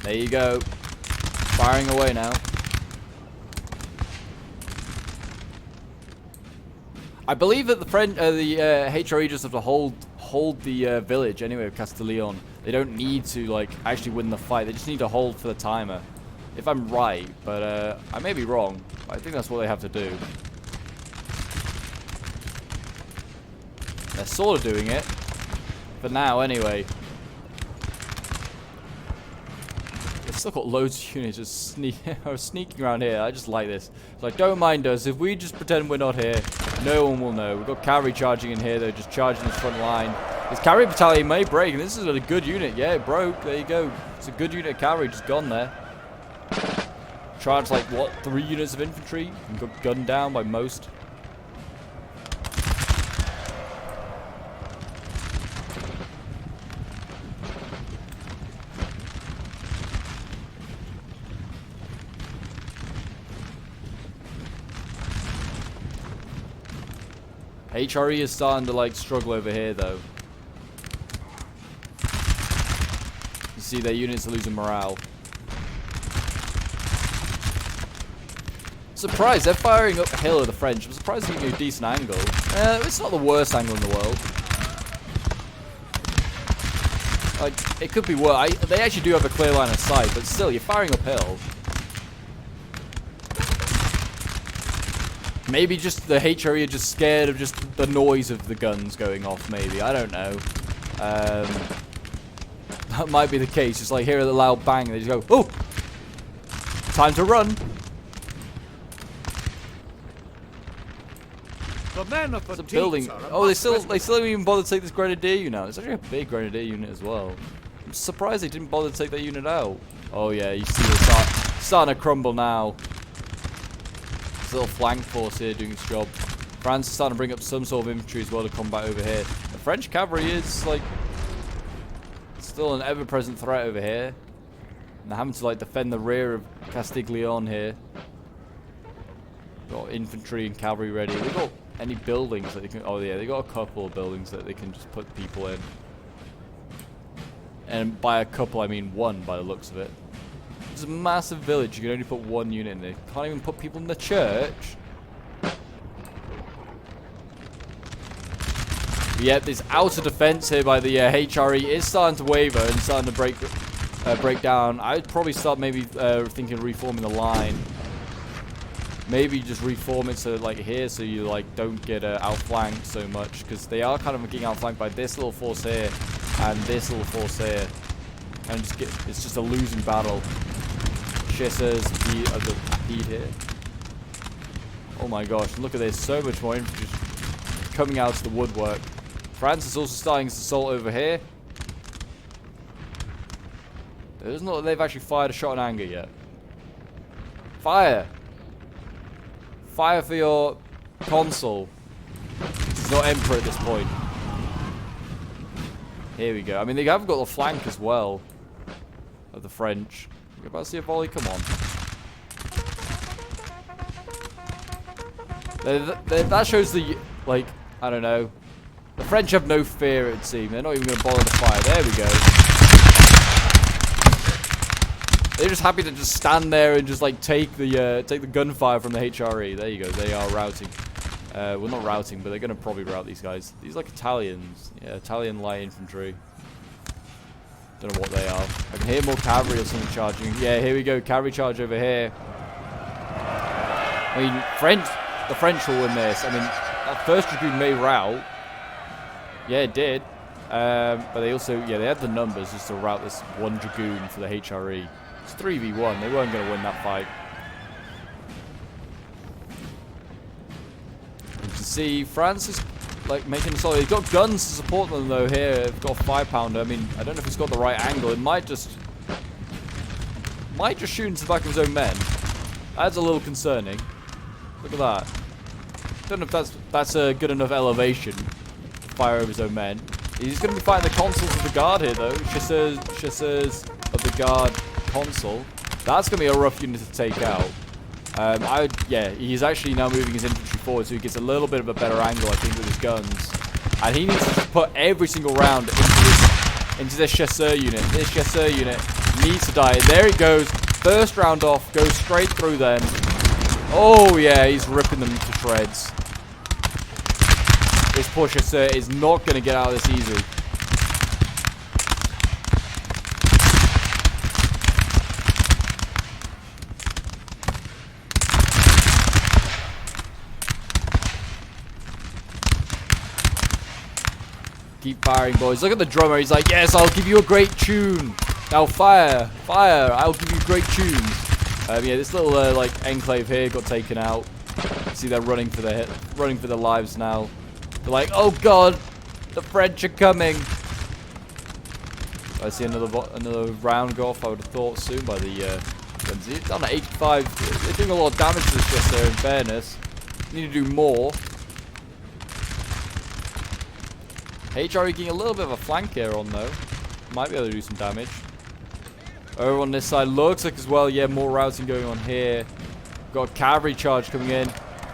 A: There you go. Firing away now. I believe that the HRE just have to hold the village anyway of Castiglione. They don't need to like actually win the fight. They just need to hold for the timer. If I'm right, but I may be wrong. I think that's what they have to do. They're sort of doing it. For now, anyway. They've still got loads of units just sneaking around here. I just like this. It's like, don't mind us. If we just pretend we're not here, no one will know. We've got cavalry charging in here. They're just charging this front line. This cavalry battalion may break, and this is a good unit. Yeah, it broke. There you go. It's a good unit of cavalry just gone there. Charged like, what, 3 units of infantry? And got gunned down by most. HRE is starting to like struggle over here though. You see their units are losing morale. Surprised, they're firing uphill at the French. I'm surprised they're getting a decent angle. It's not the worst angle in the world. Like, it could be worse. They actually do have a clear line of sight, but still, you're firing uphill. Maybe just the HRE are just scared of just the noise of the guns going off, maybe. I don't know. That might be the case. Just like hear the loud bang and they just go, oh! Time to run.
B: The men of
A: the building. Oh, they still haven't even bothered to take this grenadier unit out. It's actually a big grenadier unit as well. I'm surprised they didn't bother to take that unit out. Oh yeah, you see it's starting to crumble now. Little flank force here doing its job. France is starting to bring up some sort of infantry as well to combat over here. The French cavalry is like still an ever-present threat over here. And they're having to like defend the rear of Castiglione here. Got infantry and cavalry ready. They got any buildings that they can? Oh yeah, they got a couple of buildings that they can just put people in. And by a couple, I mean one by the looks of it. It's a massive village. You can only put 1 unit in there. Can't even put people in the church. But yet this outer defense here by the HRE is starting to waver and starting to break down. I'd probably start maybe thinking of reforming the line. Maybe just reform it so like here, so you like don't get outflanked so much, because they are kind of getting outflanked by this little force here and this little force here, and it's just a losing battle. Schissers, the speed here. Oh my gosh, look at this. So much more infantry just coming out of the woodwork. France is also starting its assault over here. It's not that they've actually fired a shot in anger yet. Fire! Fire for your consul. He's not emperor at this point. Here we go. I mean, they have got the flank as well of the French. You're about to see a volley? Come on. That shows the, like, I don't know. The French have no fear, it seems. They're not even going to bother to fire. There we go. They're just happy to just stand there and just, like, take the gunfire from the HRE. There you go. They are routing. Well, not routing, but they're going to probably rout these guys. These are like Italians. Yeah, Italian light infantry. Don't know what they are. I can hear more cavalry or something charging. Yeah, here we go. Cavalry charge over here. I mean, French. the French will win this. I mean, that first dragoon may rout. Yeah, it did. But they also, yeah, they had the numbers just to rout this one dragoon for the HRE. It's 3v1. They weren't going to win that fight. You can see France is like making solid. They've got guns to support them though here. They've got a 5-pounder. I mean, I don't know if it's got the right angle. It might just shoot into the back of his own men. That's a little concerning. Look at that. Don't know if that's a good enough elevation to fire over his own men. He's going to be fighting the consuls of the guard here though. Chasseurs of the guard consul. That's going to be a rough unit to take out. Yeah, he's actually now moving his infantry forward, so he gets a little bit of a better angle, I think, with his guns. And he needs to put every single round into this chasseur unit. This chasseur unit needs to die. There he goes. First round off, goes straight through them. Oh yeah, he's ripping them to shreds. This poor chasseur is not going to get out of this easy. Keep firing, boys. Look at the drummer. He's like, yes, I'll give you a great tune. Now fire, fire. I'll give you great tunes. Yeah, this little like enclave here got taken out. See, they're running for their lives now. They're like, oh god, the French are coming. I see another round go off. I would have thought soon by the guns. It's on at 85. They're doing a lot of damage to this just there. In fairness, need to do more. HRE getting a little bit of a flank here on though. Might be able to do some damage. Over on this side, looks like as well, yeah, more routing going on here. Got a cavalry charge coming in.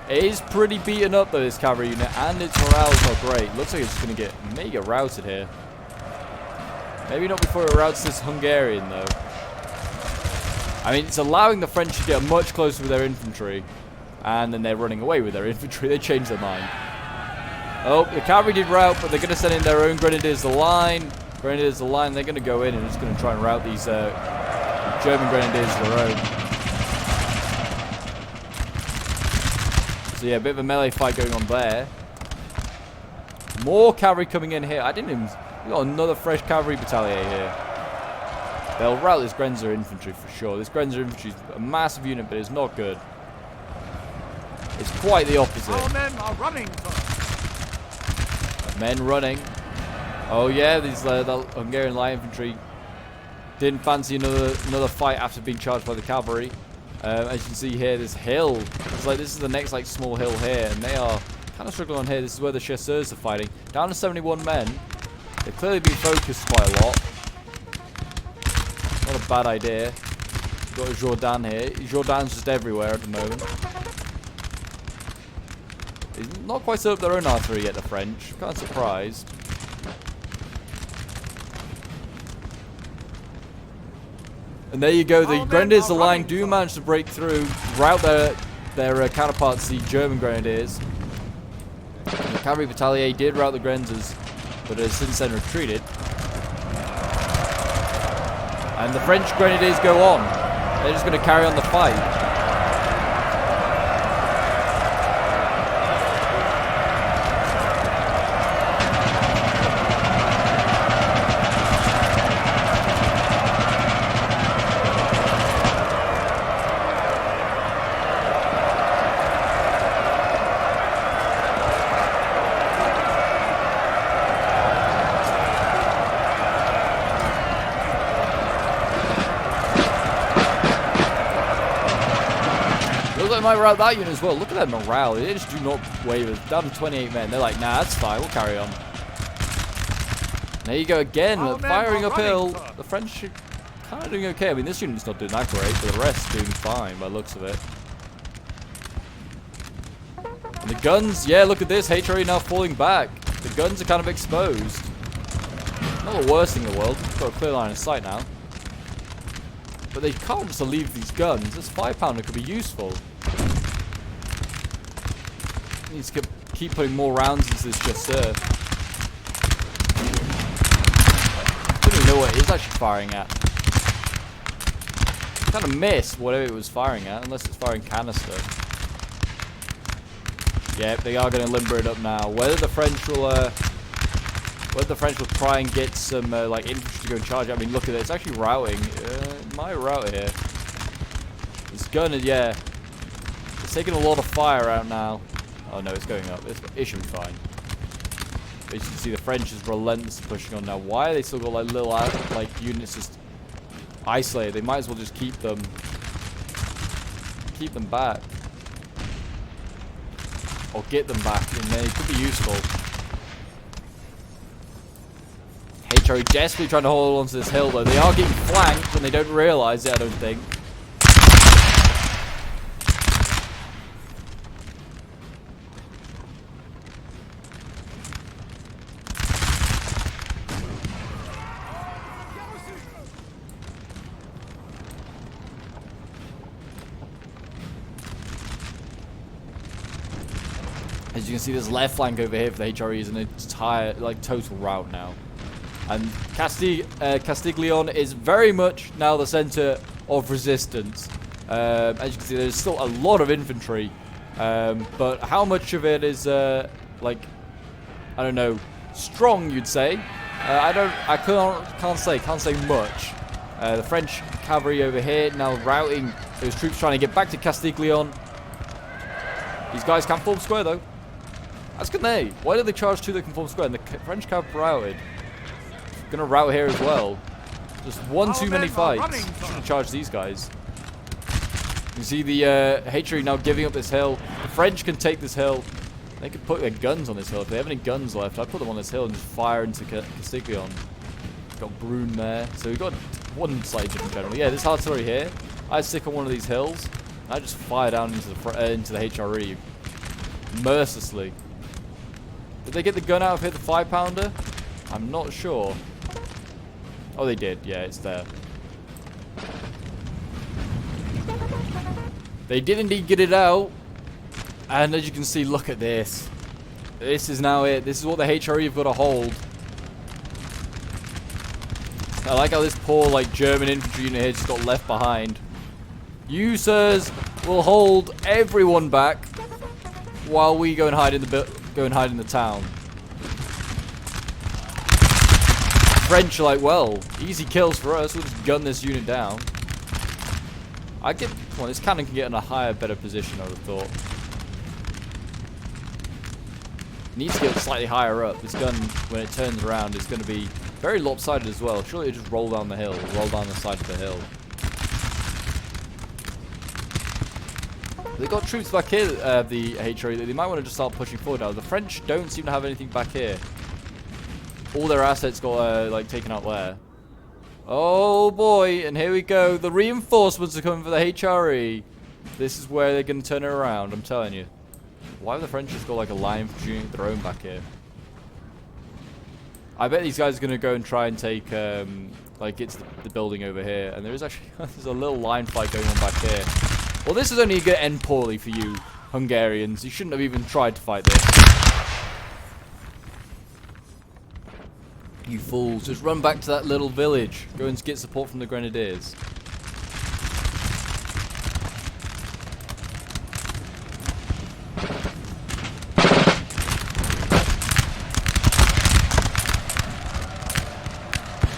A: It is pretty beaten up though, this cavalry unit, and its morale is not great. Looks like it's just going to get mega routed here. Maybe not before it routs this Hungarian though. I mean, it's allowing the French to get much closer with their infantry. And then they're running away with their infantry. They changed their mind. Oh, the cavalry did rout, but they're going to send in their own grenadiers the line. Grenadiers the line, they're going to go in and just going to try and rout these German grenadiers their own. So yeah, a bit of a melee fight going on there. More cavalry coming in here. We got another fresh cavalry battalion here. They'll rout this Grenzer infantry for sure. This Grenzer infantry is a massive unit, but it's not good. It's quite the opposite.
B: Our men are running.
A: Men running. Oh yeah, these the Hungarian light infantry didn't fancy another fight after being charged by the cavalry. As you can see here, this hill. It's like this is the next like small hill here, and they are kind of struggling on here. This is where the chasseurs are fighting. Down to 71 men. They've clearly been focused quite a lot. Not a bad idea. Got a Jourdan here. Jourdan's just everywhere at the moment. They've not quite set up their own artillery yet, the French. Kind of surprised. And there you go. The Grenadiers of the line do manage to break through, rout their counterparts, the German Grenadiers. And the Cavalry Battalion did rout the Grenzers, but has since then retreated. And the French Grenadiers go on. They're just going to carry on the fight. They might rout that unit as well. Look at their morale. They just do not waver. Down to 28 men. They're like, nah, that's fine. We'll carry on. There you go again. Firing uphill. The French are kind of doing okay. I mean, this unit's not doing that great, but the rest are doing fine by the looks of it. And the guns, yeah, look at this. HRE now falling back. The guns are kind of exposed. Not the worst thing in the world. We've got a clear line of sight now. But they can't just leave these guns. This 5-pounder could be useful. Needs to keep putting more rounds into this chasseur. I don't even know what it is actually firing at. Kind of missed whatever it was firing at, unless it's firing canister. Yeah, they are going to limber it up now. Whether the French will try and get some like infantry to go and charge. I mean, look at it. It's actually routing. My route here. It's gonna, yeah. It's taking a lot of fire out now. Oh no, it's going up. It should be fine. But as you can see, the French is relentlessly pushing on now. Why are they still got like little like units just isolated? They might as well just keep them back. Or get them back, and they could be useful. HRE desperately trying to hold onto this hill, though. They are getting flanked, and they don't realise it, I don't think. As you can see, this left flank over here for the HRE is an entire, like, total rout now. And Castiglione is very much now the center of resistance. As you can see, there's still a lot of infantry. But how much of it is, like, I don't know, strong, you'd say? I can't say much. The French cavalry over here now routing those troops trying to get back to Castiglione. These guys can't form square, though. That's good, they. Why did they charge two that can form square? And the French cavalry routed. Gonna rout here as well. Just one too many fights. Shouldn't charge these guys. You see the HRE now giving up this hill. The French can take this hill. They could put their guns on this hill. If they have any guns left, I'd put them on this hill and just fire into Castiglione. Got Brune there. So we've got one slightly different general. Yeah, this artillery here. I stick on one of these hills. I just fire down into the HRE. Mercilessly. Did they get the gun out of here, the 5-pounder? I'm not sure. Oh, they did. Yeah, it's there. They did indeed get it out. And as you can see, look at this. This is now it. This is what the HRE have got to hold. I like how this poor, like, German infantry unit here just got left behind. You, sirs, will hold everyone back while we go and hide in the town. French are like, well, easy kills for us. We'll just gun this unit down. Come on, this cannon can get in a higher, better position, I would have thought. Needs to get slightly higher up. This gun, when it turns around, is going to be very lopsided as well. Surely it just roll down the hill, roll down the side of the hill. They've got troops back here, the HRE. They might want to just start pushing forward now. The French don't seem to have anything back here. All their assets got, like, taken out there. Oh, boy. And here we go. The reinforcements are coming for the HRE. This is where they're going to turn it around, I'm telling you. Why have the French just got, like, a line infantry unit of their own back here? I bet these guys are going to go and try and take, like, get to the building over here. And there is actually, there's a little line fight going on back here. Well, this is only going to end poorly for you, Hungarians. You shouldn't have even tried to fight this. You fools. Just run back to that little village. Go and get support from the Grenadiers.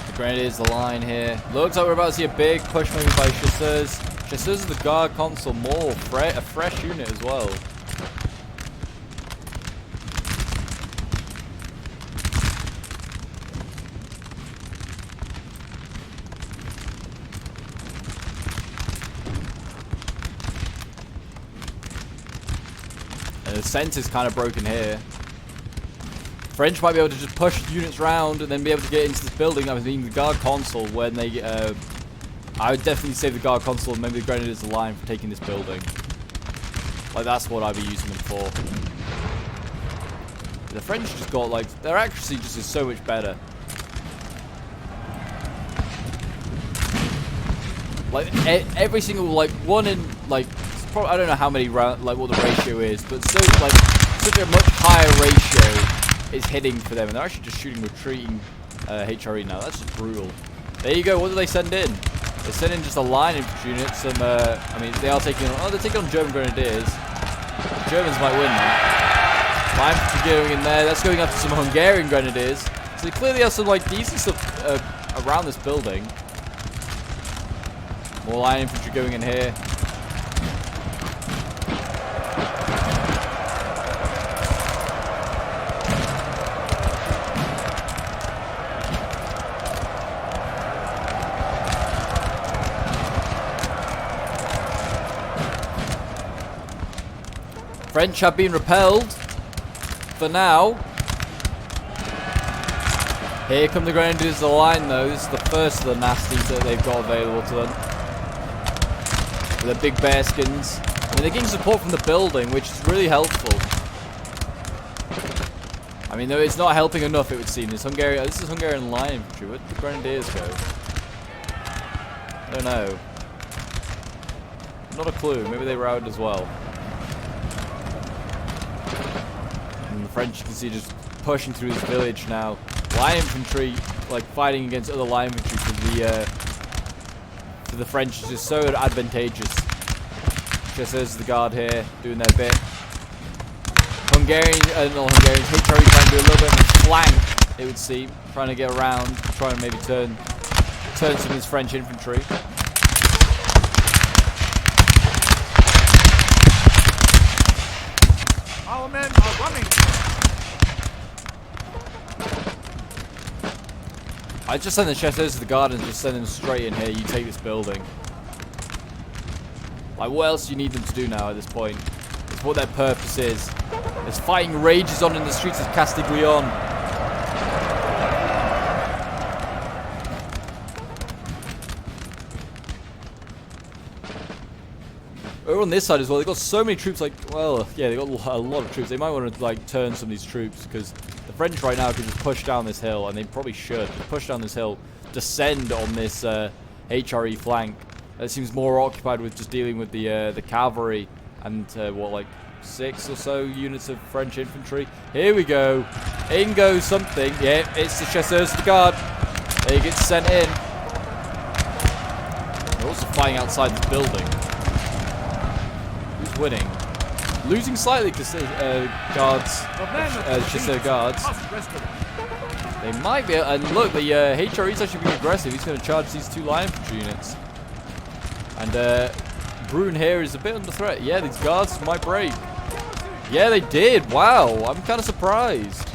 A: The Grenadiers, the line here. Looks like we're about to see a big push maybe by Chasseurs. Chasseurs is the guard consul, more a fresh unit as well. And the centre's kind of broken here. French might be able to just push units around and then be able to get into this building. I mean, the guard consul, when they I would definitely save the guard consul and maybe the Grenadiers line for taking this building. Like, that's what I'd be using them for. The French just got, like, their accuracy just is so much better. Like, every single, like, one in, like, probably, I don't know how many round, like, what the ratio is, but so, like, such a much higher ratio is hitting for them. And they're actually just shooting retreating HRE now. That's just brutal. There you go. What do they send in? They send in just a line infantry unit. Some, I mean, they are taking on. Oh, they're taking on German Grenadiers. The Germans might win that. Line infantry going in there. That's going after some Hungarian grenadiers. So they clearly have some like decent stuff around this building. More line infantry going in here. French have been repelled for now. Here come the grenadiers of the line though. This is the first of the nasties that they've got available to them. With their big bearskins. I mean, they're getting support from the building, which is really helpful. I mean, though it's not helping enough, it would seem. This is Hungarian line infantry. Where did the grenadiers go? I don't know. Not a clue. Maybe they routed as well. And the French, you can see, just pushing through this village now. Line infantry, like fighting against other line infantry for the French is just so advantageous. Just as the guard here doing their bit. Hungarians, HRE trying to do a little bit of a flank, it would seem, trying to get around, trying to maybe turn some of this French infantry.
B: Our men are running.
A: I just send the chasseurs to the guard and just send them straight in here. You take this building. Like, what else do you need them to do now at this point? It's what their purpose is. There's fighting rages on in the streets of Castiglione. Over on this side as well, they've got so many troops, like, well, yeah, they've got a lot of troops. They might want to, like, turn some of these troops, because the French right now can just push down this hill, and they probably should. Just push down this hill, descend on this HRE flank. It seems more occupied with just dealing with the cavalry and, what, like, 6 or so units of French infantry. Here we go. In goes something. Yeah, it's the chasseurs de garde. They get sent in. They're also fighting outside the building. Who's winning? Losing slightly because guards, chasseur guards. They might be. And look, the HRE's actually being aggressive. He's going to charge these 2 line infantry units. And Brune here is a bit under threat. Yeah, these guards might break. Yeah, they did. Wow, I'm kind of surprised.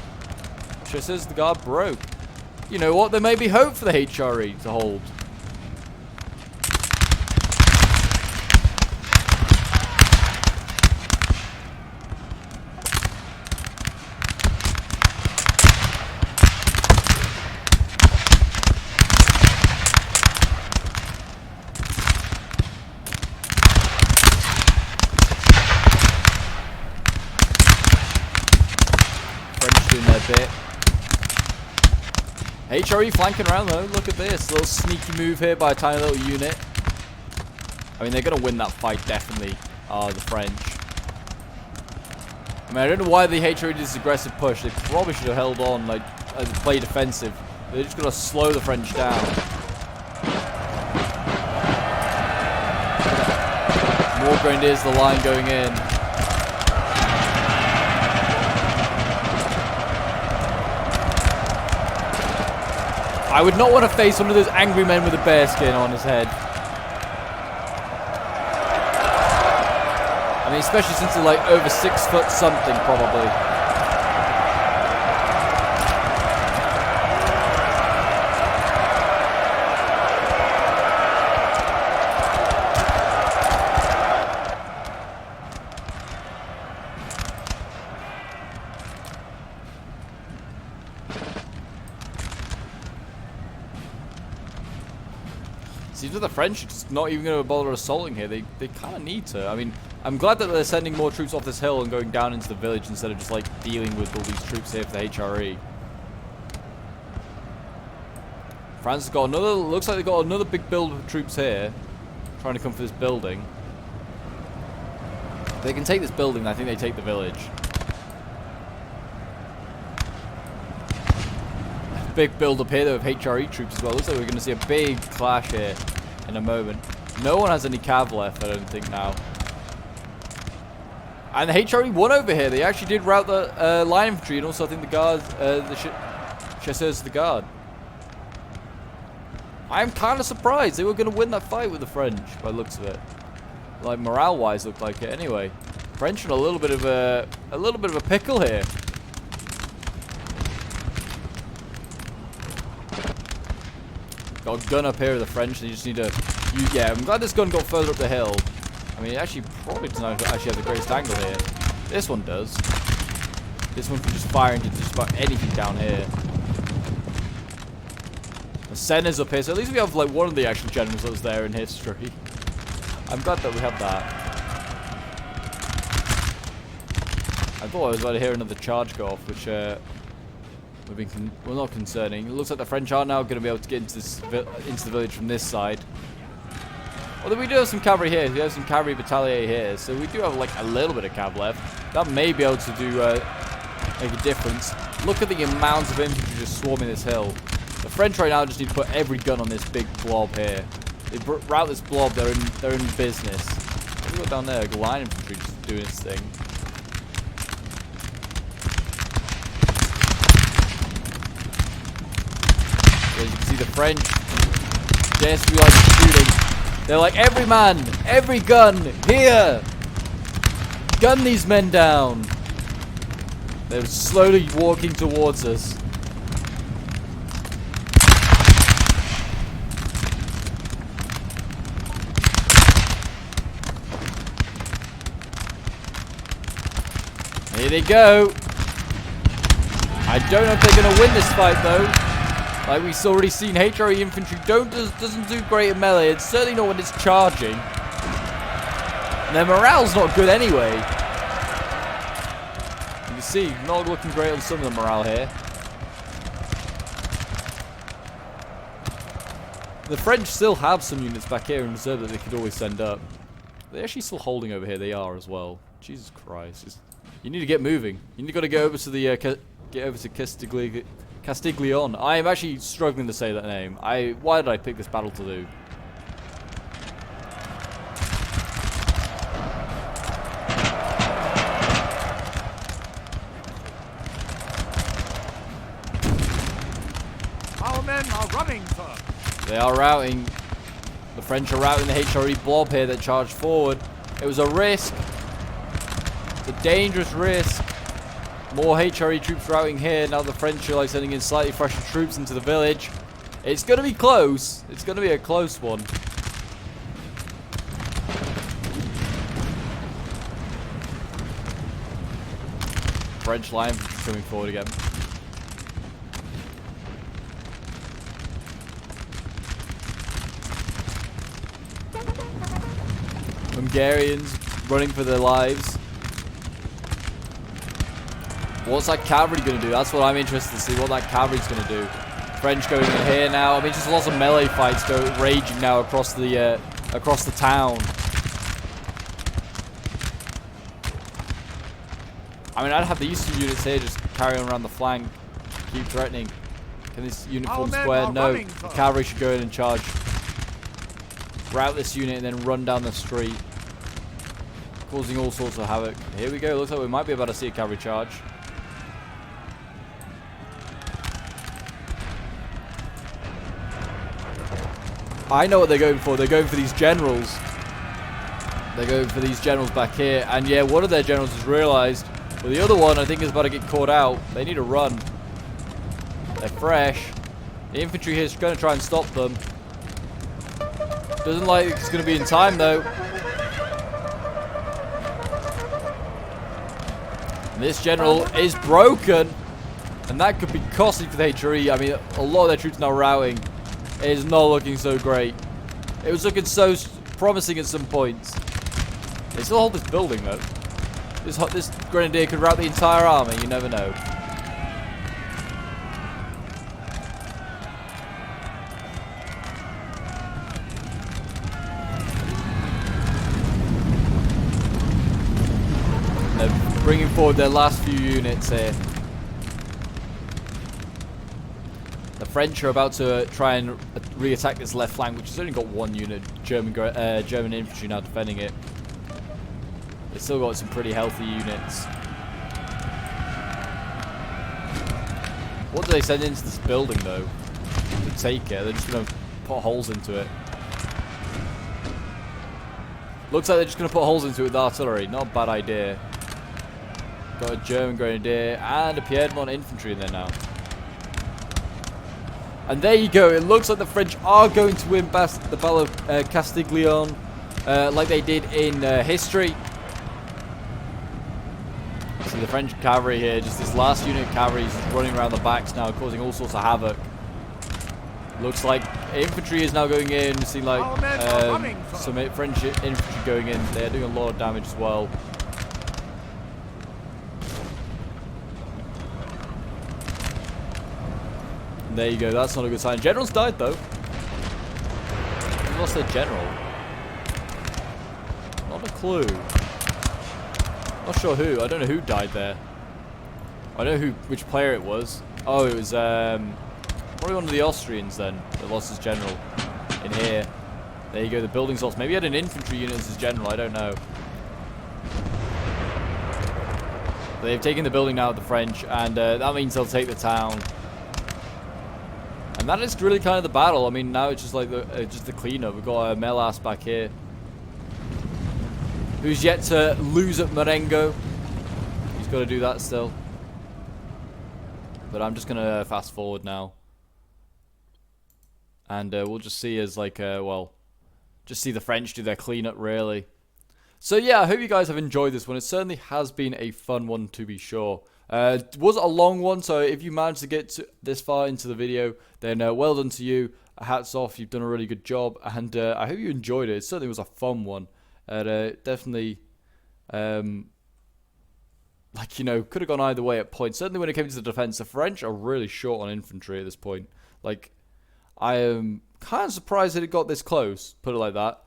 A: Chasseurs de garde broke. You know what? There may be hope for the HRE to hold. Bit. HRE flanking around though. Look at this little sneaky move here by a tiny little unit. I mean, they're gonna win that fight definitely. The French. I mean, I don't know why the HRE did this aggressive push. They probably should have held on, like, play defensive. They're just gonna slow the French down. More grenadiers, the line going in. I would not want to face one of those angry men with a bearskin on his head. I mean, especially since they're like over 6 foot something, probably. Seems like the French are just not even going to bother assaulting here. They kind of need to. I mean, I'm glad that they're sending more troops off this hill and going down into the village instead of just like dealing with all these troops here for the HRE. France has got another, looks like they've got another big build of troops here trying to come for this building. If they can take this building, I think they take the village. Big build up here though of HRE troops as well. Looks like we're going to see a big clash here in a moment. No one has any cav left, I don't think now. And the HRE won over here. They actually did rout the line infantry, and also I think the guard, the chasseurs of the guard. I'm kind of surprised they were going to win that fight with the French, by the looks of it. Like morale-wise, looked like it. Anyway, French in a little bit of a pickle here. Got a gun up here with the French. They just need to. Yeah, I'm glad this gun got further up the hill. I mean, it actually probably doesn't actually have the greatest angle here. This one does. This one can just fire into just about anything down here. The Senna's up here, so at least we have like one of the actual generals that was there in history. I'm glad that we have that. I thought I was about to hear another charge go off, which would be well, not concerning. It looks like the French are now going to be able to get into the village from this side. Although we do have some cavalry here. We have some cavalry battalier here, so we do have like a little bit of cav left. That may be able to do make a difference. Look at the amount of infantry just swarming this hill. The French right now just need to put every gun on this big blob here. They rout this blob. They're in business. Look at down there. The line infantry just doing its thing. As you can see, the French just be like shooting. They're like, every man, every gun, here! Gun these men down! They're slowly walking towards us. Here they go! I don't know if they're going to win this fight, though. Like we've already seen, HRE infantry doesn't do great in melee. It's certainly not when it's charging. And their morale's not good anyway. You can see, not looking great on some of the morale here. The French still have some units back here in reserve that they could always send up. They're actually still holding over here. They are as well. Jesus Christ! You need to get moving. You need to go over to the Castiglione. I am actually struggling to say that name. Why did I pick this battle to do?
B: Our men are running, sir.
A: They are routing. The French are routing the HRE blob here that charged forward. It was a risk. It's a dangerous risk. More HRE troops routing here. Now the French are like sending in slightly fresher troops into the village. It's going to be close. It's going to be a close one. French line coming forward again. Hungarians running for their lives. What's that cavalry going to do? That's what I'm interested to see, what that cavalry's going to do. French going in here now. I mean, just lots of melee fights raging now across the town. I mean, I'd have these two units here just carrying around the flank, keep threatening. Can this unit form square? No. The cavalry should go in and charge. Rout this unit and then run down the street, causing all sorts of havoc. Here we go. Looks like we might be about to see a cavalry charge. I know what they're going for. They're going for these generals. They're going for these generals back here. And yeah, one of their generals has realized. Well, the other one, I think, is about to get caught out. They need to run. They're fresh. The infantry here is going to try and stop them. Doesn't like it's going to be in time, though. And this general is broken. And that could be costly for the HRE. I mean, a lot of their troops now routing. It is not looking so great. It was looking so promising at some points. They still hold this building, though. This grenadier could rout the entire army. You never know. They're bringing forward their last few units here. The French are about to try and re-attack this left flank, which has only got one unit, German infantry now defending it. They still got some pretty healthy units. What do they send into this building, though? To take it? They're just going to put holes into it. Looks like they're just going to put holes into it with artillery. Not a bad idea. Got a German grenadier and a Piedmont infantry in there now. And there you go. It looks like the French are going to win the Battle of Castiglione, like they did in history. See the French cavalry here, just this last unit of cavalry is just running around the backs now, causing all sorts of havoc. Looks like infantry is now going in. See, like some French infantry going in. They're doing a lot of damage as well. And there you go. That's not a good sign. Generals died though. They lost their general. Not a clue. Not sure who. I don't know who died there. I know which player it was. Oh, it was probably one of the Austrians then that lost his general in here. There you go. The building's lost. Maybe he had an infantry unit as his general. I don't know. But they've taken the building now, the French, and that means they'll take the town. And that is really kind of the battle. I mean, now it's just like the cleanup. We've got Melas back here, who's yet to lose at Marengo. He's got to do that still. But I'm just going to fast forward now. And we'll just see as like, well, just see the French do their cleanup really. So yeah, I hope you guys have enjoyed this one. It certainly has been a fun one to be sure. It was a long one, so if you managed to get this far into the video, then well done to you. Hats off, you've done a really good job. And I hope you enjoyed it. It certainly was a fun one. Definitely, like, you know, could have gone either way at points. Certainly when it came to the defense, the French are really short on infantry at this point. Like, I am kind of surprised that it got this close, put it like that.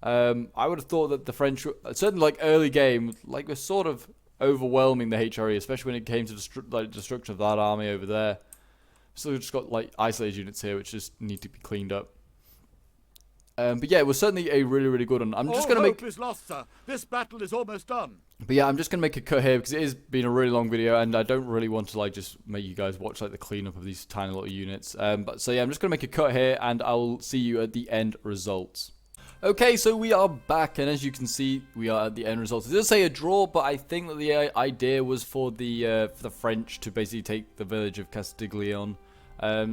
A: I would have thought that the French, certainly like early game, like were sort of overwhelming the HRE, especially when it came to destruction of that army over there. So we've just got like isolated units here which just need to be cleaned up. But yeah, it was certainly a really, really good one. I'm just going to make...
B: All hope is lost, sir. This battle is almost done.
A: But yeah, I'm just going to make a cut here because it has been a really long video and I don't really want to like just make you guys watch like the cleanup of these tiny little units. But so yeah, I'm just going to make a cut here and I'll see you at the end results. Okay, so we are back, and as you can see, we are at the end results. It does say a draw, but I think that the idea was for the French to basically take the village of Castiglione.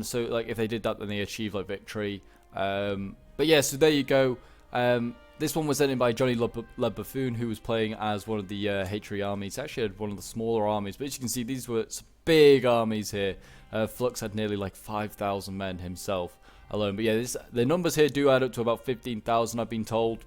A: So like if they did that, then they achieved like victory. But yeah, so there you go. This one was sent in by Johnny Le Buffoon, who was playing as one of the HRE armies. Actually had one of the smaller armies, but as you can see, these were some big armies here. Flux had nearly like 5,000 men himself alone. But yeah, the numbers here do add up to about 15,000, I've been told.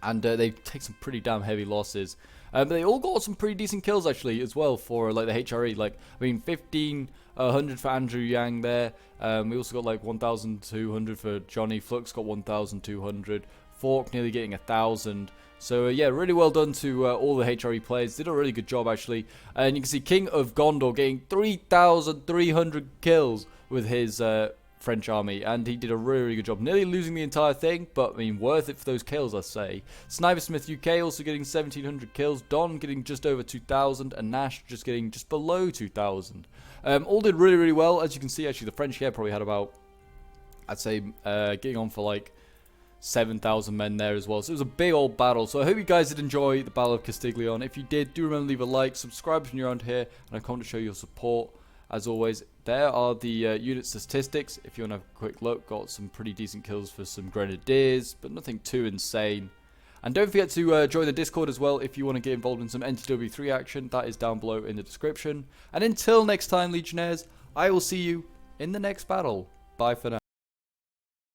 A: And they take some pretty damn heavy losses. But they all got some pretty decent kills actually as well for like the HRE. Like, I mean, 1,500 for Andrew Yang there. We also got like 1,200 for Johnny. Flux got 1,200. Fork nearly getting 1,000. So yeah, really well done to all the HRE players. Did a really good job actually. And you can see King of Gondor getting 3,300 kills with his French army, and he did a really, really good job. Nearly losing the entire thing, but I mean, worth it for those kills, I say. Snipersmith UK also getting 1,700 kills. Don getting just over 2,000, and Nash just getting just below 2,000. All did really, really well. As you can see, actually, the French here probably had about, I'd say, getting on for like 7,000 men there as well. So it was a big old battle. So I hope you guys did enjoy the Battle of Castiglione. If you did, do remember to leave a like, subscribe if you're around here, and a comment to show your support. As always, there are the unit statistics. If you want to have a quick look, got some pretty decent kills for some grenadiers, but nothing too insane. And don't forget to join the Discord as well if you want to get involved in some NTW3 action. That is down below in the description. And until next time, Legionnaires, I will see you in the next battle. Bye for now.